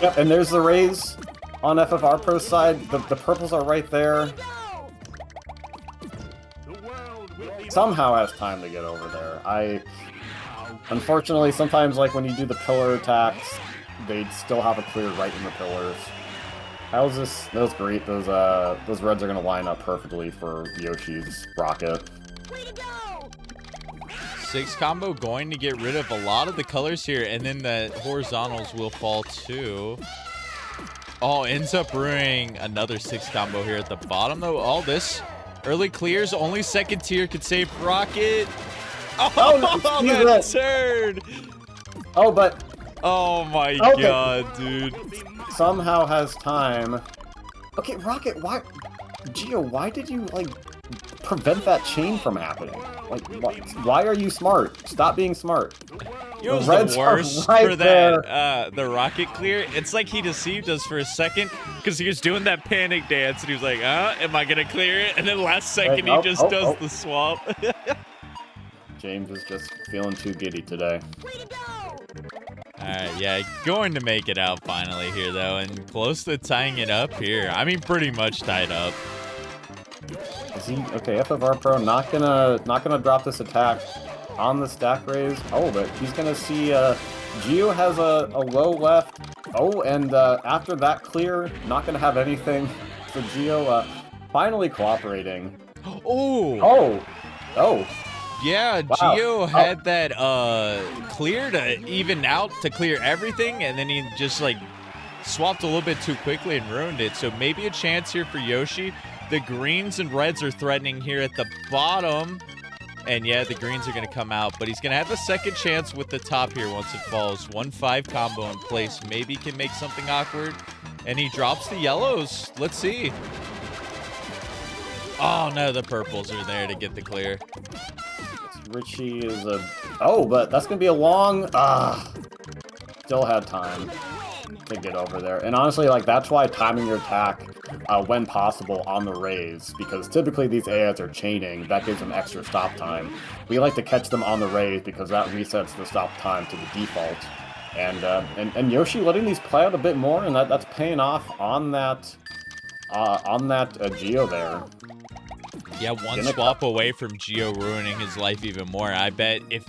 Yep, and there's the raise on FFR Pro's side. The purples are right there. Somehow has time to get over there. Unfortunately, sometimes like when you do the pillar attacks, they still have a clear right in the pillars. How's this? That was great. Those reds are gonna line up perfectly for Yoshi's rocket. 6 combo going to get rid of a lot of the colors here, and then the horizontals will fall too. Oh, ends up ruining another 6 combo here at the bottom though. All this early clears, only second tier could save rocket. Oh, no, that turd! Oh, but Oh my Okay. god, dude. somehow has time. Okay, Rocket, why? Gio, why did you like prevent that chain from happening? Like, why are you smart? Stop being smart. You know what's Reds the are worst right for that, the rocket clear? It's like he deceived us for a second because he was doing that panic dance and he was like, am I gonna clear it? And then last second Wait, he just does the swap. James is just feeling too giddy today. Alright, yeah, going to make it out finally here though, and close to tying it up here. I mean, pretty much tied up. Is he okay? FFR Pro not gonna drop this attack on the stack raise. Oh, but he's gonna see Gio has a low left. Oh, and after that clear, not gonna have anything. So Gio finally cooperating. Oh! Oh! Yeah, Wow. Gio had that clear to even out to clear everything, and then he just like swapped a little bit too quickly and ruined it. So maybe a chance here for Yoshi. The greens and reds are threatening here at the bottom. And yeah, the greens are going to come out, but he's going to have a second chance with the top here once it falls. 1-5 combo in place. Maybe can make something awkward. And he drops the yellows. Let's see. Oh, no, the purples are there to get the clear. Richie is a... Oh, but that's going to be a long... Still had time to get over there. And honestly, like, that's why timing your attack when possible on the raise, because typically these AIs are chaining. That gives them extra stop time. We like to catch them on the raise because that resets the stop time to the default. And Yoshi letting these play out a bit more, and that's paying off on that Geo there. Yeah, one swap away from Gio ruining his life even more. I bet if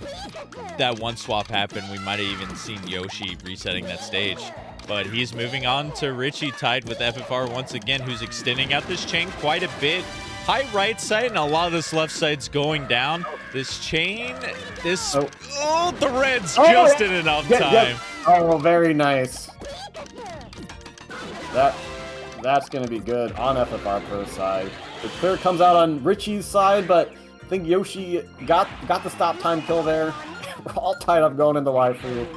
that one swap happened, we might have even seen Yoshi resetting that stage. But he's moving on to Richie, tied with FFR once again, who's extending out this chain quite a bit. High right side, and a lot of this left side's going down. This chain, this... Oh, the reds just in enough time. Oh, very nice. That's going to be good on FFR Pro's side. The clear comes out on Richie's side, but I think Yoshi got the stop time kill there. We're all tied up going into waifu.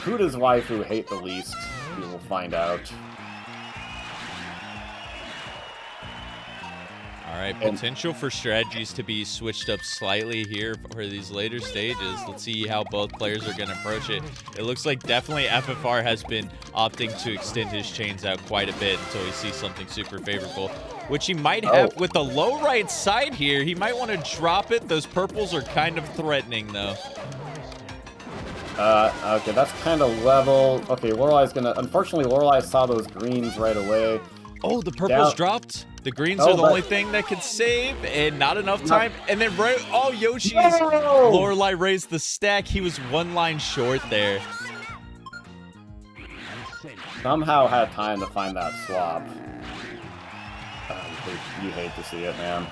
Who does waifu hate the least? We will find out. All right, potential for strategies to be switched up slightly here for these later stages. Let's see how both players are going to approach it. It looks like definitely FFR has been opting to extend his chains out quite a bit until he sees something super favorable, which he might have with the low right side here. He might want to drop it. Those purples are kind of threatening, though. Okay, that's kind of level. Okay, Lorelai's gonna... Unfortunately, Lorelai saw those greens right away. Oh, the purples dropped. The greens are the only thing that can save, and not enough time. And then Yoshi's Lorelai raised the stack. He was one line short there. Somehow had time to find that swap. You hate to see it, man.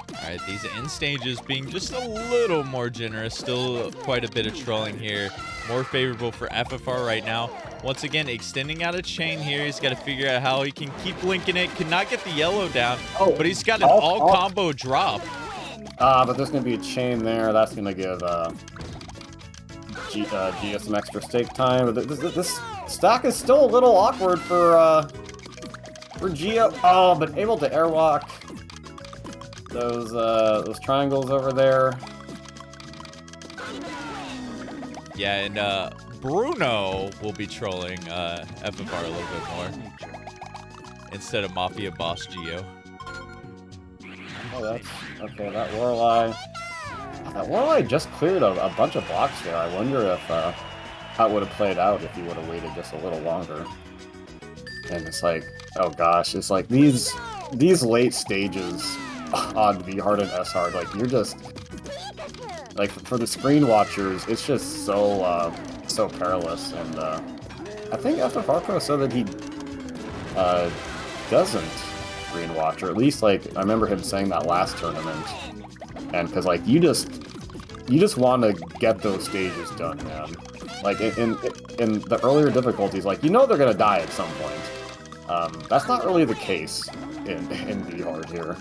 All right, these end stages being just a little more generous. Still quite a bit of trolling here. More favorable for FFR right now. Once again, extending out a chain here. He's got to figure out how he can keep linking it. Cannot get the yellow down, but he's got an all combo drop. But there's going to be a chain there. That's going to give Gia some extra stake time. This stack is still a little awkward for Gia. Oh, but able to airwalk those triangles over there. Yeah, and Bruno will be trolling FFR a little bit more instead of Mafia Boss Gio. Oh, that's okay. That Lorelai just cleared a bunch of blocks there. I wonder if how it would have played out if he would have waited just a little longer. And it's like, oh gosh, it's like these late stages on V hard and S hard, like you're just like for the screen watchers, it's just so perilous. And I think FFR Pro said that he doesn't screen watch, or at least like I remember him saying that last tournament. And because like you just want to get those stages done, man. Like in the earlier difficulties, like you know they're gonna die at some point. That's not really the case in V hard here.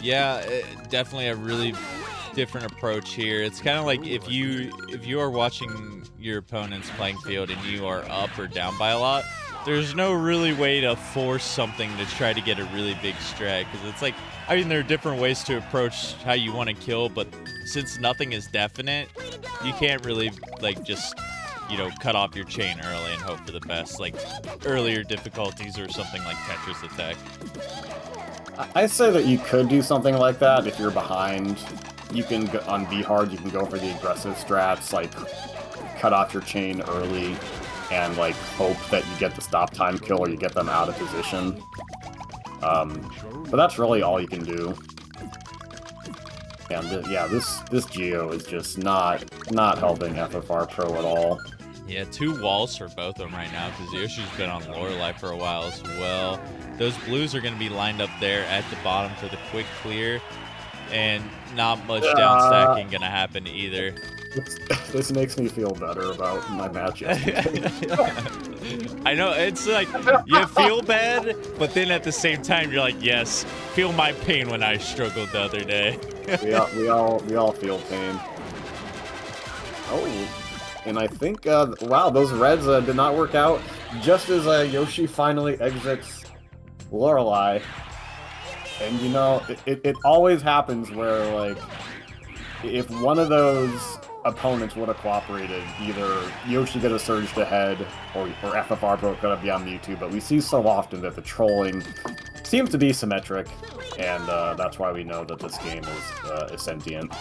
Yeah, definitely a really different approach here. It's kind of like if you are watching your opponent's playing field and you are up or down by a lot, there's no really way to force something to try to get a really big strat, because it's like, I mean, there are different ways to approach how you want to kill, but since nothing is definite, you can't really like just, you know, cut off your chain early and hope for the best, like earlier difficulties or something like Tetris Attack. I say that you could do something like that if you're behind. You can go, on V hard, you can go for the aggressive strats, like cut off your chain early and like hope that you get the stop time kill or you get them out of position. But that's really all you can do. And yeah, this Geo is just not helping FFR Pro at all. Yeah, 2 walls for both of them right now because Yoshi's been on Lorelei for a while as well. Those blues are going to be lined up there at the bottom for the quick clear, and not much down stacking going to happen either. This makes me feel better about my match yesterday. I know, it's like, you feel bad, but then at the same time, you're like, yes, feel my pain when I struggled the other day. we all feel pain. Oh, and I think, wow, those reds did not work out. Just as Yoshi finally exits Lorelei, and you know, it always happens where, like, if one of those opponents would have cooperated, either Yoshi could have surged ahead, or FFR Pro could have been on Mewtwo, but we see so often that the trolling seems to be symmetric, and that's why we know that this game is sentient.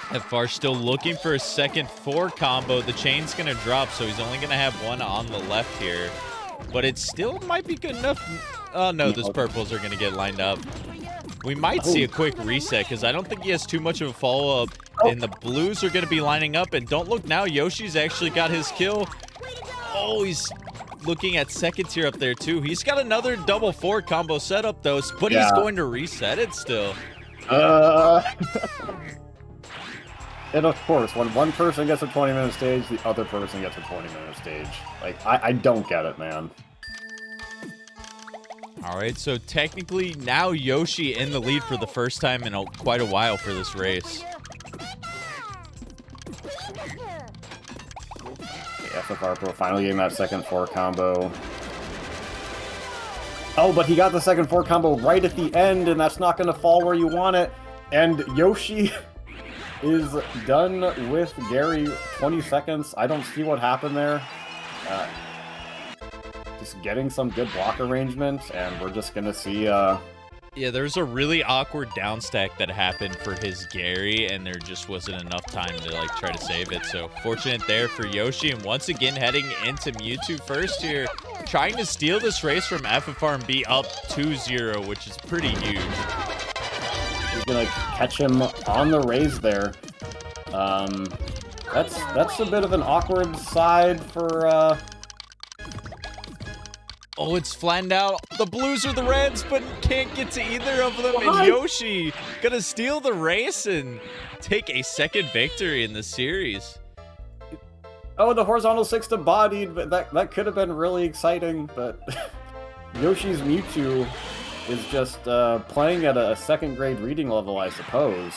FFR still looking for a second 4 combo. The chain's going to drop, so he's only going to have 1 on the left here. But it still might be good enough. Oh, no, those purples are going to get lined up. We might see a quick reset, because I don't think he has too much of a follow-up. And the blues are going to be lining up. And don't look now, Yoshi's actually got his kill. Oh, he's looking at second tier up there, too. He's got another double 4 combo setup, though, but he's going to reset it still. And of course, when one person gets a 20-minute stage, the other person gets a 20-minute stage. Like, I don't get it, man. All right, so technically now Yoshi in the lead for the first time in quite a while for this race. FFR Pro finally getting that second 4 combo. Oh, but he got the second 4 combo right at the end, and that's not going to fall where you want it. And Yoshi is done with Gary. 20 seconds. I don't see what happened there. Just getting some good block arrangement, and we're just going to see... Yeah, there's a really awkward downstack that happened for his Gary, and there just wasn't enough time to like try to save it. So fortunate there for Yoshi, and once again heading into Mewtwo first here, trying to steal this race from FFR and be up 2-0, which is pretty huge. He's gonna catch him on the raise there. That's a bit of an awkward side for Oh, it's flattened out. The blues or the reds, but can't get to either of them. And Yoshi gonna steal the race and take a second victory in the series. Oh, the horizontal 6 to bodied, but that could have been really exciting, but Yoshi's Mewtwo is just playing at a second grade reading level, I suppose.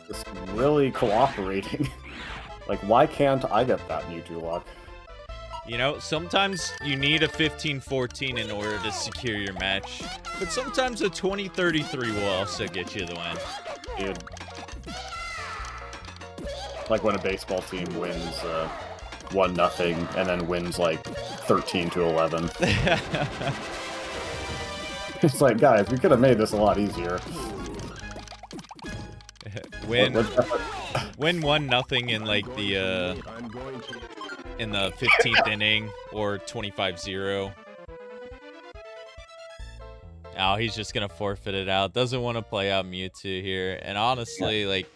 Just really cooperating. Like, why can't I get that Mewtwo luck? You know, sometimes you need a 15-14 in order to secure your match, but sometimes a 20-33 will also get you the win. Dude. Like when a baseball team wins 1-0 and then wins like 13-11. It's like, guys, we could have made this a lot easier. Win 1-0 in like the in the 15th inning or 25-0. Oh, he's just gonna forfeit it out. Doesn't want to play out Mewtwo here. And honestly, like,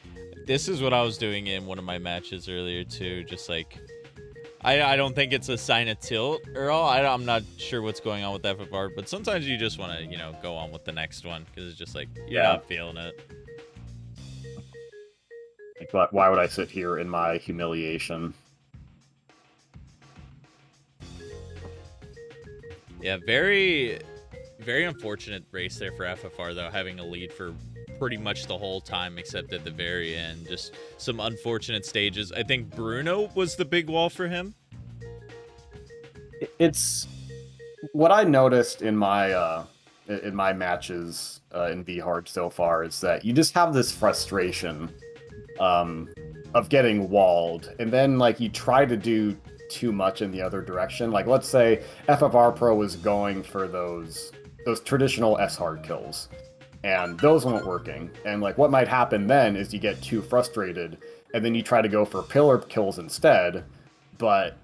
this is what I was doing in one of my matches earlier too. Just like, I don't think it's a sign of tilt or all. I'm not sure what's going on with FFR, but sometimes you just want to, you know, go on with the next one because it's just like you're not feeling it. Like, why would I sit here in my humiliation? Yeah, very, very unfortunate race there for FFR, though, having a lead for pretty much the whole time except at the very end. Just some unfortunate stages. I think Bruno was the big wall for him. It's what I noticed in my matches in V-Hard so far is that you just have this frustration of getting walled, and then like you try to do too much in the other direction. Like, let's say FFR Pro was going for those traditional S-hard kills, and those weren't working. And like what might happen then is you get too frustrated, and then you try to go for pillar kills instead, but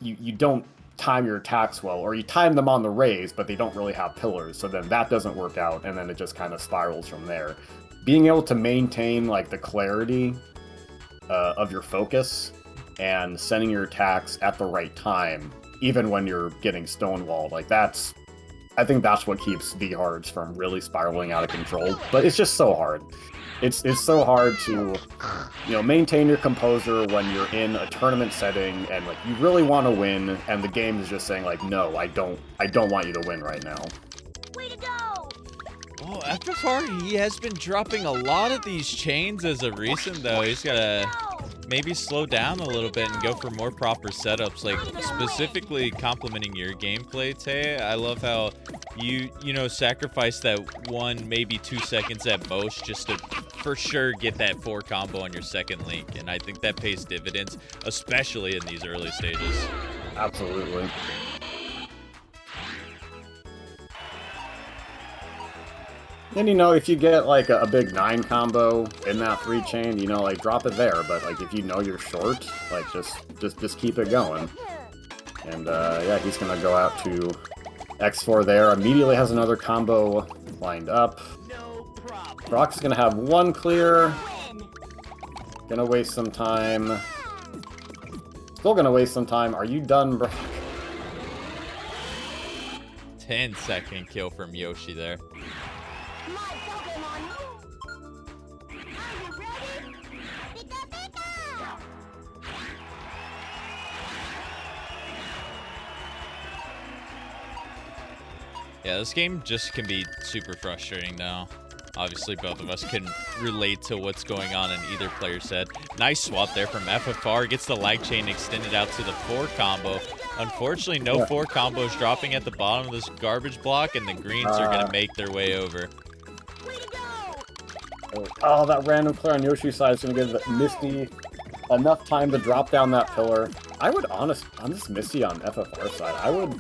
you don't time your attacks well, or you time them on the raise, but they don't really have pillars, so then that doesn't work out, and then it just kind of spirals from there. being able to maintain like the clarity of your focus and sending your attacks at the right time, even when you're getting stonewalled, like I think that's what keeps V-Hards from really spiraling out of control. But it's just so hard. It's so hard to, you know, maintain your composure when you're in a tournament setting and like you really want to win, and the game is just saying like, no, I don't want you to win right now. Way to go! Oh, FFR, he has been dropping a lot of these chains as of recent, though. He's got to maybe slow down a little bit and go for more proper setups, like specifically complimenting your gameplay, Tay. I love how you know, sacrifice that 1, maybe 2 seconds at most just to for sure get that 4 combo on your second link, and I think that pays dividends, especially in these early stages. Absolutely. And you know, if you get like a big 9 combo in that 3 chain, you know, like drop it there. But like if you know you're short, like just keep it going. And yeah, he's gonna go out to X4 there. Immediately has another combo lined up. Brock's gonna have 1 clear. Gonna waste some time. Still gonna waste some time. Are you done, Brock? 10-second kill from Yoshi there. My Pokémon! Are you ready? Pika Pika! Yeah, this game just can be super frustrating now. Obviously, both of us can relate to what's going on in either player's head. Nice swap there from FFR. Gets the lag chain extended out to the 4 combo. Unfortunately, no 4 combos dropping at the bottom of this garbage block, and the greens are going to make their way over. Way to go! Oh, that random clear on Yoshi's side is going to give Misty enough time to drop down that pillar. I would on this Misty on FFR side, I would,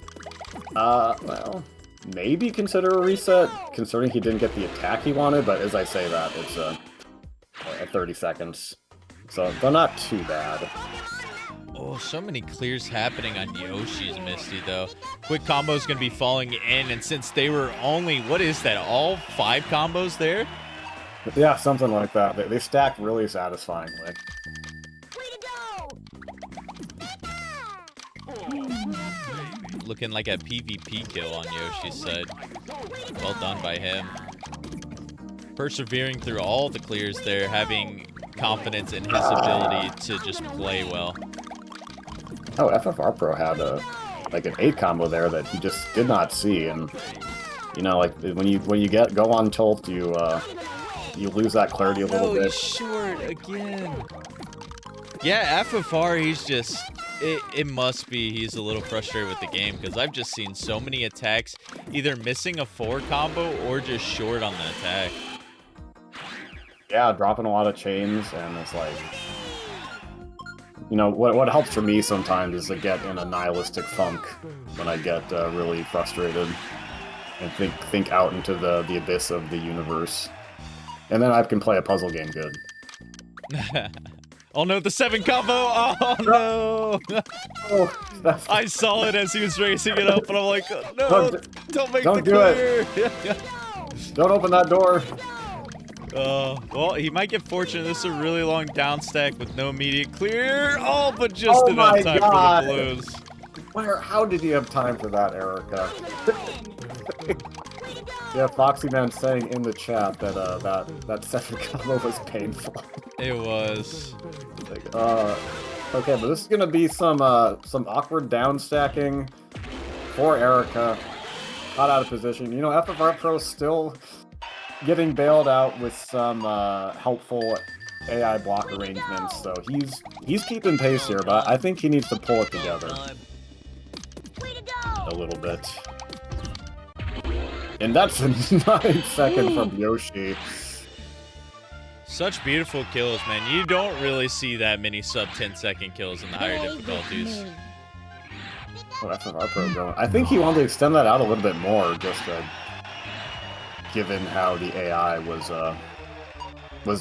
well, maybe consider a reset, considering he didn't get the attack he wanted, but as I say that, it's 30 seconds. So they're not too bad. Oh, so many clears happening on Yoshi's Misty, though. Quick combo is going to be falling in, and since they were only, what is that, all 5 combos there? Yeah, something like that. They stack really satisfyingly. Way to go! Looking like a PvP kill on Yoshi's side. Well done by him. Persevering through all the clears there, having confidence in his ability to just play well. Oh, FFR Pro had like an 8 combo there that he just did not see, and you know, like when you go on tilt, you lose that clarity a little bit. He's short again. Yeah, FFR, he's just it must be he's a little frustrated with the game, because I've just seen so many attacks either missing a 4 combo or just short on the attack. Yeah, dropping a lot of chains, and it's like, you know, what helps for me sometimes is to get in a nihilistic funk when I get really frustrated and think out into the abyss of the universe. And then I can play a puzzle game good. Oh no, the 7 combo! Oh no! Oh, I saw it as he was racing it up, and I'm like, no, don't make don't the do clear! Don't open that door! Well, he might get fortunate. This is a really long down stack with no immediate clear. Oh, but just enough time for the blues. How did you have time for that, Erica? Yeah, Foxy Man saying in the chat that that 7 combo was painful. It was. Like, okay, but this is gonna be some awkward down stacking for Erica. Not out of position. You know, FFR Pro still getting bailed out with some helpful AI block arrangements, so he's keeping pace here, but I think he needs to pull it together a little bit. And that's a 9-second from Yoshi. Such beautiful kills, man. You don't really see that many sub 10-second kills in the higher difficulties. Oh, FFR Pro going. I think he wanted to extend that out a little bit more, just given how the AI was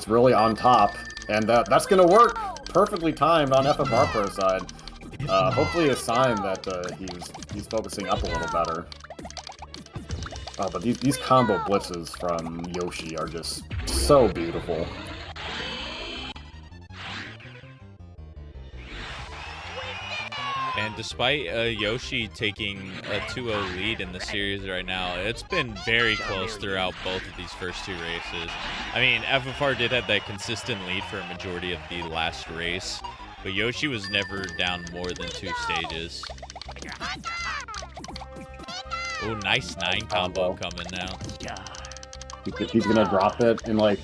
really on top, and that's gonna work perfectly timed on FFR Pro side. Hopefully a sign that he's focusing up a little better. Oh, but these combo blitzes from Yoshi are just so beautiful. And despite Yoshi taking a 2-0 lead in the series right now, it's been very close throughout both of these first two races. I mean, FFR did have that consistent lead for a majority of the last race, but Yoshi was never down more than 2 stages. Oh, nice 9 combo coming now. He's gonna drop it, and like,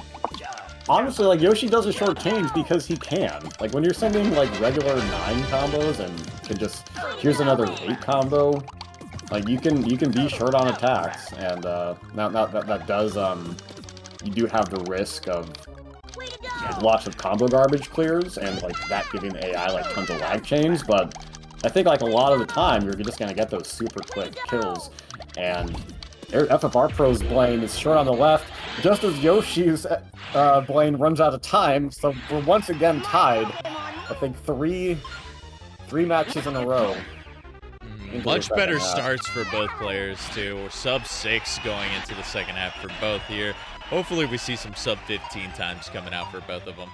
honestly, like, Yoshi does a short change because he can. Like, when you're sending like regular 9 combos and can just, here's another 8 combo, like, you can be short on attacks, and now that does you do have the risk of like, lots of combo garbage clears and like that giving the AI like tons of lag chains, but I think like a lot of the time you're just gonna get those super quick kills. And FFR Pro's Blaine is short on the left, just as Yoshi's Blaine runs out of time, so we're once again tied. I think three matches in a row. Much better starts for both players, too. We're sub-6 going into the second half for both here. Hopefully we see some sub-15 times coming out for both of them.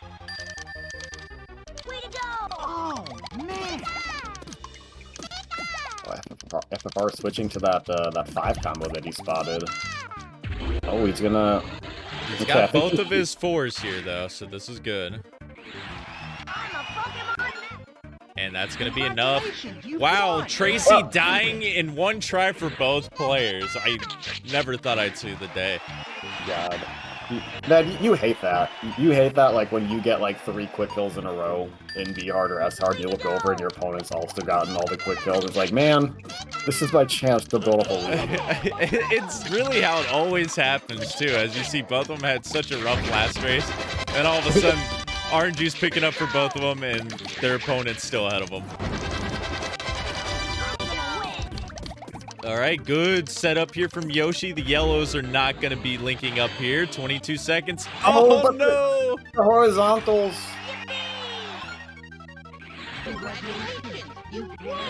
Way to go! Oh, man! FFR switching to that 5 combo that he spotted. Oh, he's gonna... He's got both of his 4s here, though, so this is good. And that's going to be enough. Wow, Tracy dying in one try for both players. I never thought I'd see the day. God. Man, you hate that. You hate that, like, when you get, like, 3 quick kills in a row in B hard or S hard, you look over and your opponent's also gotten all the quick kills. It's like, man, this is my chance to build up a lead. It's really how it always happens, too. As you see, both of them had such a rough last race, and all of a sudden, RNG's picking up for both of them, and their opponent's still ahead of them. All right, good setup here from Yoshi. The yellows are not going to be linking up here. 22 seconds. Oh, no! The horizontals.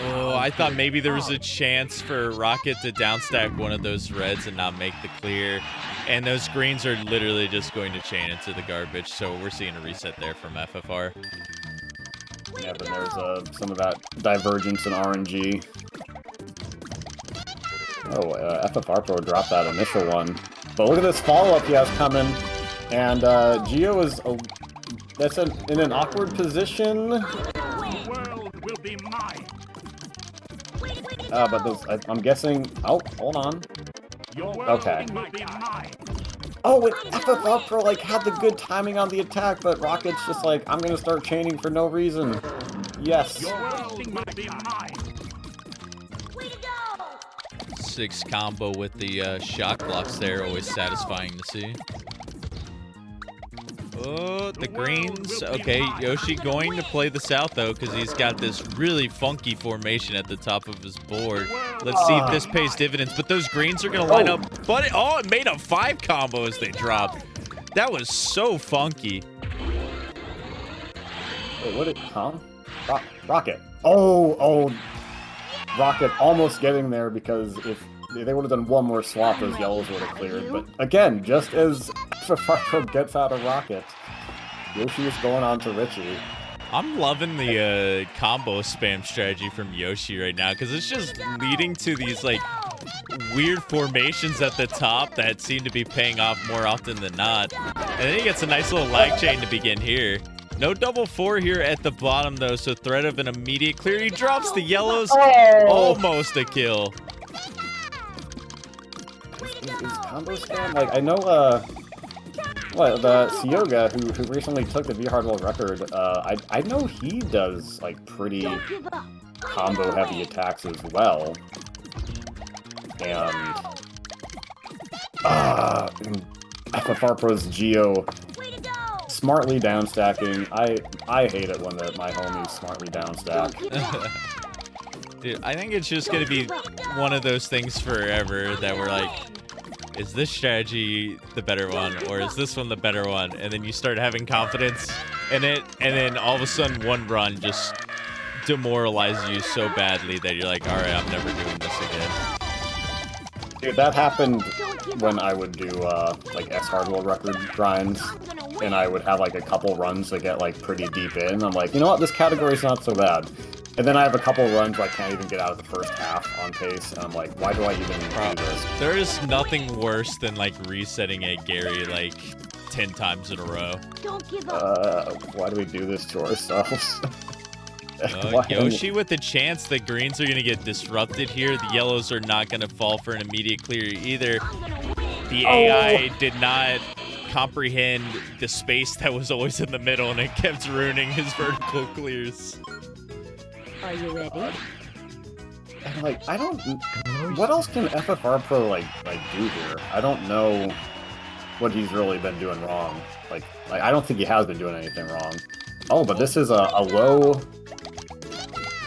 Oh, I thought maybe there was a chance for Rocket to downstack one of those reds and not make the clear. And those greens are literally just going to chain into the garbage, so we're seeing a reset there from FFR. Yeah, but there's some of that divergence in RNG. Oh, FFR Pro dropped that initial one. But look at this follow-up he has coming. And Geo is that's in an awkward position. The world will be mine. But those, I'm guessing... Oh, hold on. Your world Okay. will be mine. Oh, and FFR Pro, like, had the good timing on the attack, but Rocket's just like, I'm gonna start chaining for no reason. Yes. Your world will be mine. 6 combo with the shock blocks there, always satisfying to see. Oh, the greens. Okay, Yoshi going to play the south, though, because he's got this really funky formation at the top of his board. Let's see if this pays dividends, but those greens are going to line up. But it made a 5 combo as they dropped. That was so funky. Wait, what huh? Rocket. Oh. Rocket almost getting there, because if they would have done one more swap, those yellows would have cleared. But again, just as FFR gets out of Rocket, Yoshi is going on to Richie. I'm loving the combo spam strategy from Yoshi right now, because it's just leading to these like weird formations at the top that seem to be paying off more often than not. And then he gets a nice little lag chain to begin here. No double 4 here at the bottom, though, so threat of an immediate clear. He drops the yellows. Almost a kill. Is combo spam? Like, I know, the Sioga, who recently took the VHard world record, I know he does, like, pretty combo-heavy attacks as well. And FFR Pro's Geo smartly downstacking. I hate it when my homies smartly downstack. Dude, I think it's just gonna be one of those things forever that we're like, is this strategy the better one, or is this one the better one? And then you start having confidence in it, and then all of a sudden one run just demoralizes you so badly that you're like, all right, I'm never doing this again. Dude, that happened when I would do like S hard world record grinds, and I would have like a couple runs that get like pretty deep in. I'm like, you know what, this category's not so bad. And then I have a couple runs where I can't even get out of the first half on pace, and I'm like, why do I even do this? There is nothing worse than like resetting a Gary like 10 times in a row. Don't give up. Why do we do this to ourselves? Why- Yoshi with the chance that greens are going to get disrupted here. The yellows are not going to fall for an immediate clear either. The AI did not comprehend the space that was always in the middle, and it kept ruining his vertical clears. Are you ready? Like, I don't... What else can FFR Pro, like do here? I don't know what he's really been doing wrong. Like I don't think he has been doing anything wrong. Oh, but this is a low...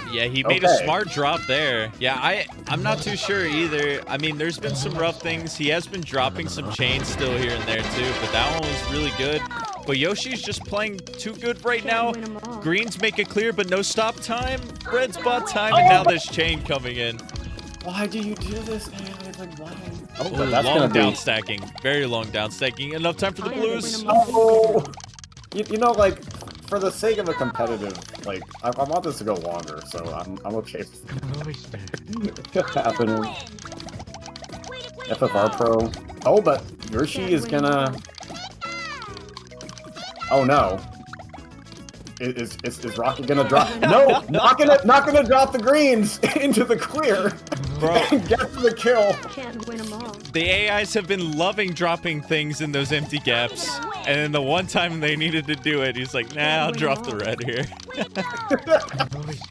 Yeah, he made a smart drop there. Yeah, I'm not too sure either. I mean, there's been some rough things. He has been dropping some chains still here and there too, but that one was really good. But Yoshi's just playing too good right now. Greens make it clear, but no stop time. Red's bot time, and now there's chain coming in. Why do you do this, man? Like, why? Oh, Ooh, but that's long gonna down be... stacking. Very long down stacking. Enough time for the blues. Oh! You know, like, for the sake of a competitive, like, I want this to go longer, so I'm okay with it happening. FFR Pro. Oh, but Yoshi is gonna... Oh no. Is Rocket gonna drop? No! Not gonna drop the greens into the clear! Bro. And get the kill! Can't win them all. The AIs have been loving dropping things in those empty gaps. And then the one time they needed to do it, he's like, nah, I'll drop the red here.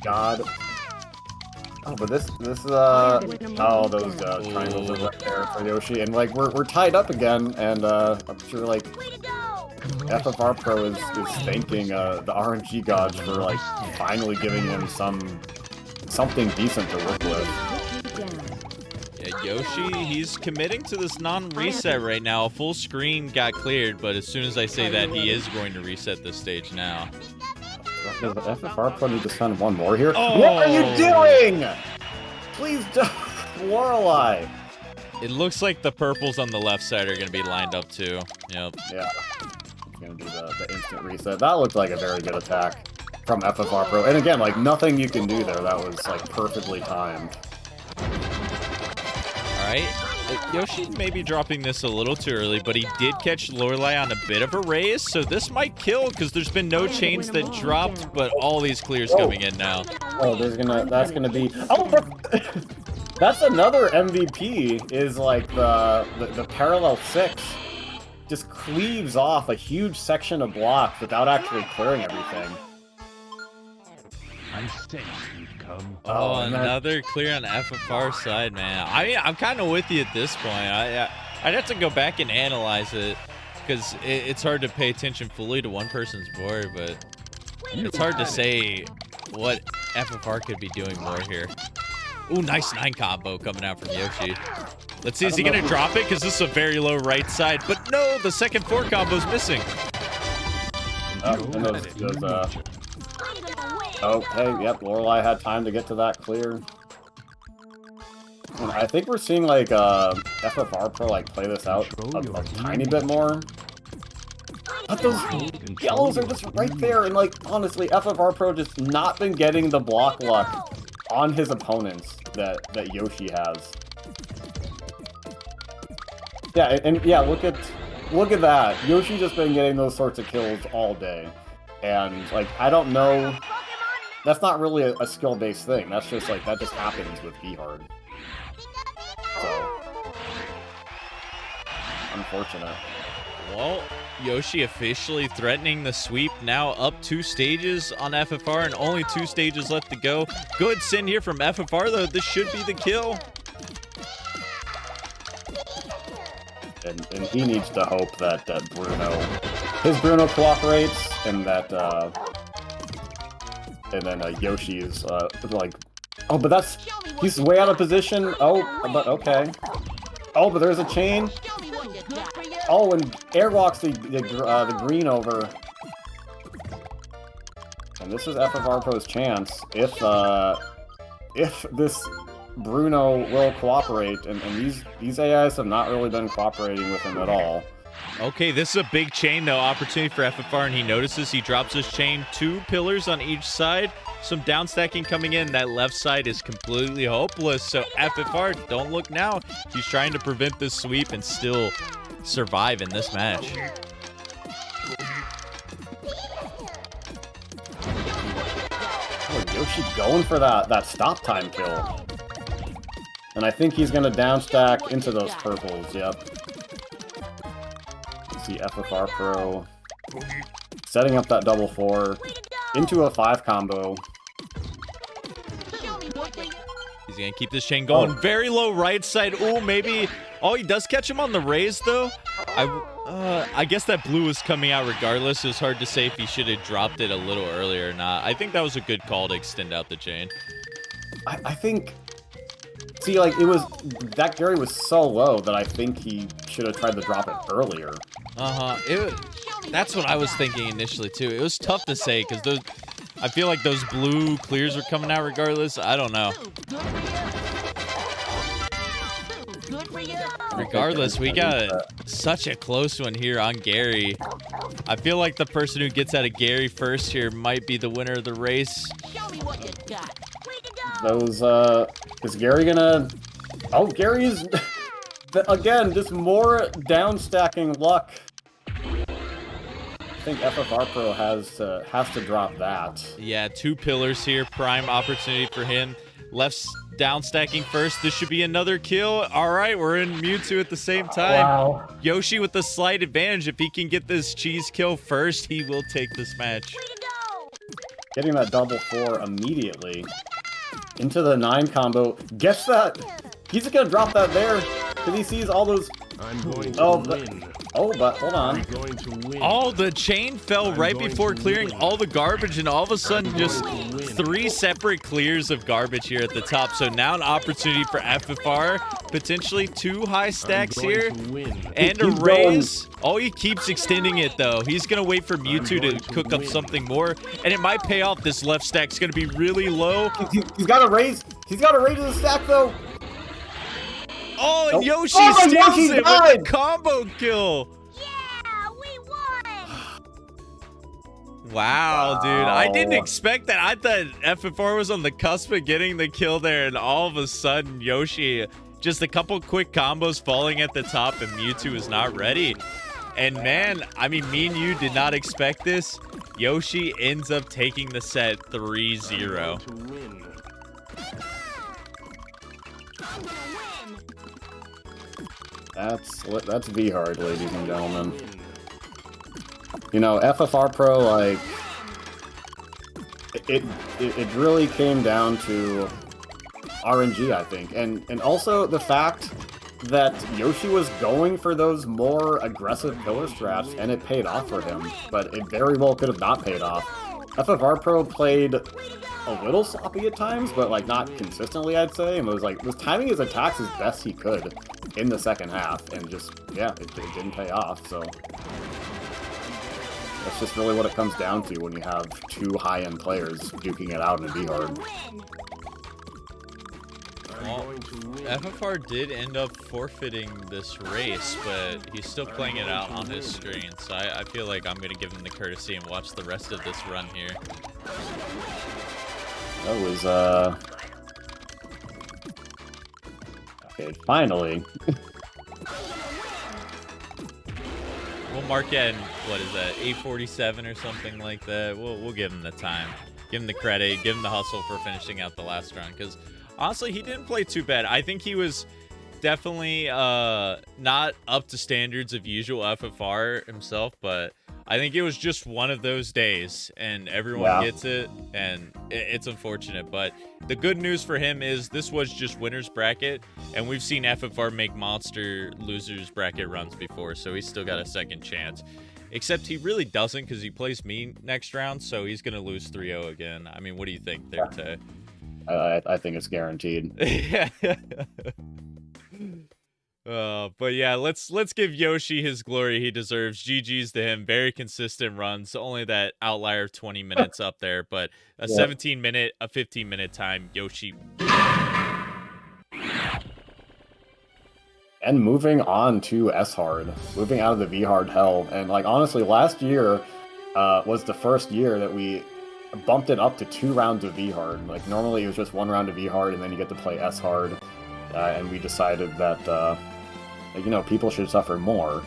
God. Oh, but this oh, those triangles are right there for Yoshi, and like we're tied up again, and I'm sure like FFR Pro is thanking the RNG gods for like finally giving him something decent to work with. Yeah, Yoshi, he's committing to this non-reset right now. A full screen got cleared, but as soon as I say that, he is going to reset the stage now. Does the FFR Pro need to send one more here? Oh. What are you doing? Please don't, Lorelei. It looks like the purples on the left side are going to be lined up too. Yep. Yeah, it's gonna be the instant reset. That looked like a very good attack from FFR Pro, and again, like nothing you can do there. That was like perfectly timed. All right. Yoshi may be dropping this a little too early, but he did catch Lorelei on a bit of a raise, so this might kill because there's been no chains that dropped, but all these clears coming in now. Oh, that's gonna be. Oh, that's another MVP. Is like the parallel 6 just cleaves off a huge section of block without actually clearing everything. I said you'd come. Oh, another clear on FFR side, man. I mean, I'm kind of with you at this point. I'd have to go back and analyze it because it's hard to pay attention fully to one person's board, but it's hard to say what FFR could be doing more here. Ooh, nice 9 combo coming out from Yoshi. Let's see, is he going to drop it? Because this is a very low right side. But no, the second 4 combo's missing. Okay, yep, Lorelei had time to get to that clear. And I think we're seeing like FFR Pro like play this out a tiny bit more. But those yellows are just right there, and like honestly, FFR Pro just not been getting the block luck on his opponents that Yoshi has. Yeah, and yeah, look at that. Yoshi just been getting those sorts of kills all day. And like I don't know, that's not really a skill-based thing. That's just like that just happens with V-Hard. So unfortunate. Well, Yoshi officially threatening the sweep, now up 2 stages on FFR and only 2 stages left to go. Good sin here from FFR though, this should be the kill. And he needs to hope that his Bruno cooperates, and that and then Yoshi is like, oh, but he's way out of position. Oh, but okay. Oh, but there's a chain. Oh, and airwalks the green over. And this is FFR Pro's chance if this Bruno will cooperate, and these AIs have not really been cooperating with him at all. Okay, this is a big chain, though. Opportunity for FFR, and he notices. He drops his chain. 2 pillars on each side. Some down stacking coming in. That left side is completely hopeless. So FFR, don't look now. He's trying to prevent this sweep and still survive in this match. Oh, Yoshi going for that stop time kill. And I think he's going to down stack into those purples, yep. See FFR Pro setting up that double 4 into a 5 combo. He's going to keep this chain going. Very low right side. Oh, maybe. Oh, he does catch him on the raise, though. I guess that blue was coming out regardless. It was hard to say if he should have dropped it a little earlier or not. I think that was a good call to extend out the chain. I think... See, like, that Gary was so low that I think he should have tried to drop it earlier. That's what I was thinking initially, too. It was tough to say, because I feel like those blue clears were coming out regardless. I don't know. Regardless, we got such a close one here on Gary. I feel like the person who gets out of Gary first here might be the winner of the race. Is Gary gonna... Oh, Gary's... Again, just more down stacking luck. I think FFR Pro has to drop that. Yeah, 2 pillars here. Prime opportunity for him. Left down stacking first. This should be another kill. All right, we're in Mewtwo at the same time. Wow. Yoshi with the slight advantage. If he can get this cheese kill first, he will take this match. Getting that double 4 immediately. Into the 9 combo. Guess that! He's gonna drop that there, because he sees all those... I'm going to win. But hold on. I'm going to win. Oh, the chain fell right before clearing all the garbage, and all of a sudden just 3 separate clears of garbage here at the top. So now an opportunity for FFR. Potentially 2 high stacks here. And a raise. Oh, he keeps extending it, though. He's going to wait for Mewtwo to cook up something more. And it might pay off. This left stack's going to be really low. He's got a raise. He's got a raise in the stack, though. Oh, and Yoshi steals Yoshi it died. with a combo kill. Yeah, we won. Wow, dude. I didn't expect that. I thought FFR was on the cusp of getting the kill there, and all of a sudden, Yoshi, just a couple quick combos falling at the top, and Mewtwo is not ready. And man, I mean, me and you did not expect this. Yoshi ends up taking the set 3-0. That's V-hard, ladies and gentlemen. You know, FFR Pro, like, it really came down to RNG, I think, and also the fact that Yoshi was going for those more aggressive pillar strats, and it paid off for him, but it very well could have not paid off. FFR Pro played a little sloppy at times, but like not consistently, I'd say, and was timing his attacks as best he could in the second half, and just, yeah, it didn't pay off, so that's just really what it comes down to when you have 2 high-end players duking it out in a V-hard. Well, FFR did end up forfeiting this race, but he's still playing it out on his screen, so I feel like I'm going to give him the courtesy and watch the rest of this run here. That was, okay, finally. We'll mark it in, what is that, 8:47 or something like that. We'll give him the time. Give him the credit, give him the hustle for finishing out the last round, because honestly, he didn't play too bad. I think he was definitely not up to standards of usual FFR himself, but I think it was just one of those days, and everyone gets it, and it's unfortunate. But the good news for him is this was just winner's bracket, and we've seen FFR make monster losers bracket runs before, so he's still got a second chance. Except he really doesn't, because he plays me next round, so he's going to lose 3-0 again. I mean, what do you think there, Tay? I think it's guaranteed. But yeah, let's give Yoshi his glory he deserves. GG's to him. Very consistent runs. Only that outlier of 20 minutes up there, but a 17-minute, a 15-minute time. Yoshi and moving on to S hard, moving out of the V hard hell. And like honestly, last year was the first year that we bumped it up to 2 rounds of V hard. Like normally it was just 1 round of V hard and then you get to play S hard. And we decided that you know, people should suffer more,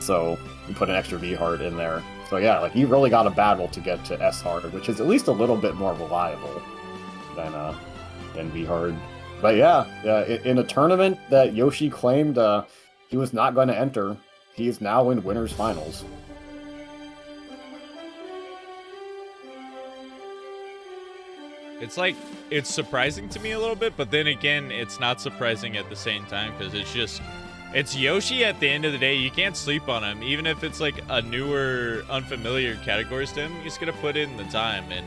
so we put an extra V hard in there. So yeah, like you really got to battle to get to S hard, which is at least a little bit more reliable than V hard. But yeah, in a tournament that Yoshi claimed he was not going to enter, he is now in winners finals. It's like, it's surprising to me a little bit, but then again, it's not surprising at the same time, because it's Yoshi at the end of the day. You can't sleep on him. Even if it's like a newer, unfamiliar categories to him, he's going to put in the time, and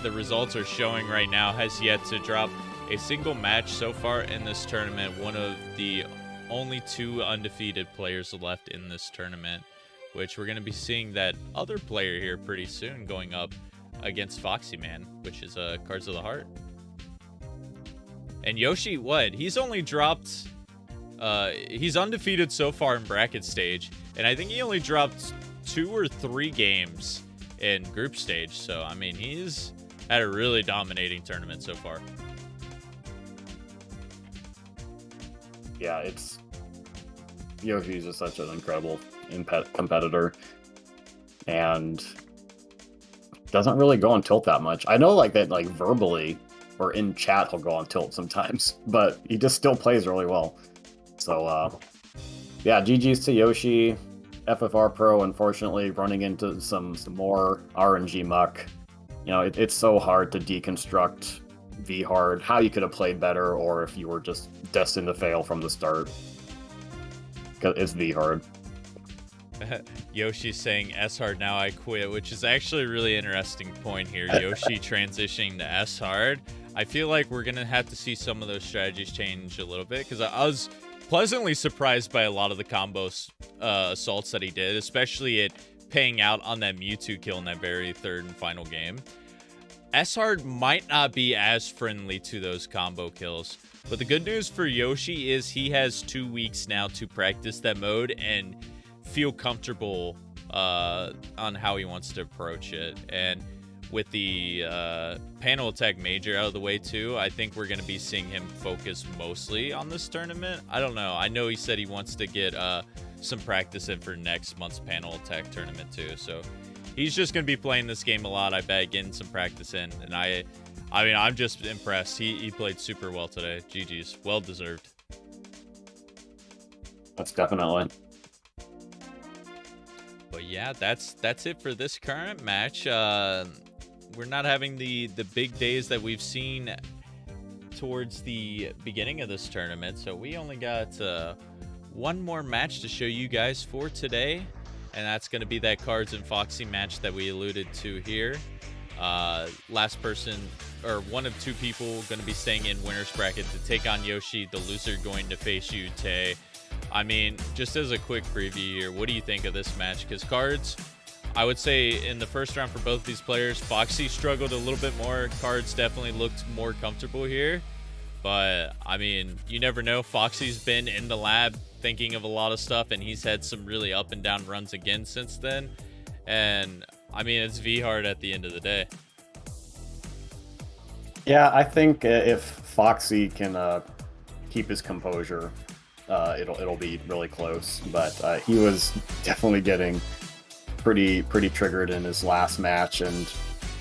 the results are showing right now. Has yet to drop a single match so far in this tournament. One of the only 2 undefeated players left in this tournament, which we're going to be seeing that other player here pretty soon going up against Foxy Man, which is Cards of the Heart. And Yoshi, what? He's only dropped... he's undefeated so far in bracket stage, and I think he only dropped 2 or 3 games in group stage. So, I mean, he's had a really dominating tournament so far. Yeah, Yoshi's just such an incredible competitor, and doesn't really go on tilt that much. I know like that, like verbally or in chat he'll go on tilt sometimes, but he just still plays really well. So yeah, GG's to Yoshi. FFR Pro unfortunately running into some more RNG muck. You know, it's so hard to deconstruct V hard, how you could have played better, or if you were just destined to fail from the start. Because it's V hard. Yoshi's saying S hard now I quit, which is actually a really interesting point here. Yoshi transitioning to S hard. I feel like we're gonna have to see some of those strategies change a little bit, because I was pleasantly surprised by a lot of the combo assaults that he did, especially it paying out on that Mewtwo kill in that very third and final game. S hard might not be as friendly to those combo kills, but the good news for Yoshi is he has 2 weeks now to practice that mode and feel comfortable on how he wants to approach it. And with the panel attack major out of the way too, I think we're going to be seeing him focus mostly on this tournament. I don't know. I know he said he wants to get some practice in for next month's panel attack tournament too. So he's just going to be playing this game a lot, I bet, getting some practice in. And I mean, I'm just impressed. He played super well today. GG's. Well deserved. That's definitely. But yeah, that's it for this current match. We're not having the big days that we've seen towards the beginning of this tournament, so we only got 1 more match to show you guys for today, and that's going to be that Cards and Foxy match that we alluded to here. Last person, or 1 of 2 people, going to be staying in winner's bracket to take on Yoshi. The loser going to face Yute. I mean, just as a quick preview here, what do you think of this match? Because Cards, I would say in the first round for both these players, Foxy struggled a little bit more. Cards definitely looked more comfortable here. But, I mean, you never know. Foxy's been in the lab thinking of a lot of stuff, and he's had some really up and down runs again since then. And, I mean, it's V-hard at the end of the day. Yeah, I think if Foxy can keep his composure, it'll be really close. But he was definitely getting pretty triggered in his last match, and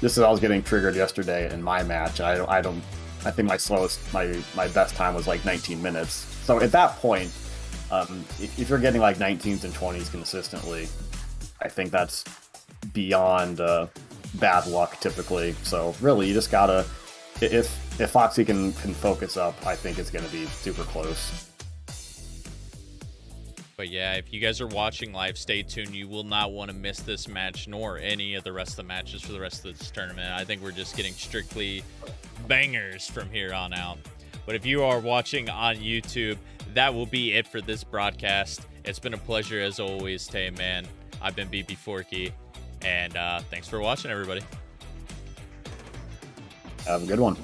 just as I was getting triggered yesterday in my match, I think my best time was like 19 minutes. So at that point, if you're getting like 19s and 20s consistently, I think that's beyond bad luck typically. So really, you just gotta, if Foxy can focus up, I think it's gonna be super close. But yeah, if you guys are watching live, stay tuned. You will not want to miss this match, nor any of the rest of the matches for the rest of this tournament. I think we're just getting strictly bangers from here on out. But if you are watching on YouTube, that will be it for this broadcast. It's been a pleasure as always, Tay Man. I've been BB Forky, and thanks for watching, everybody. Have a good one.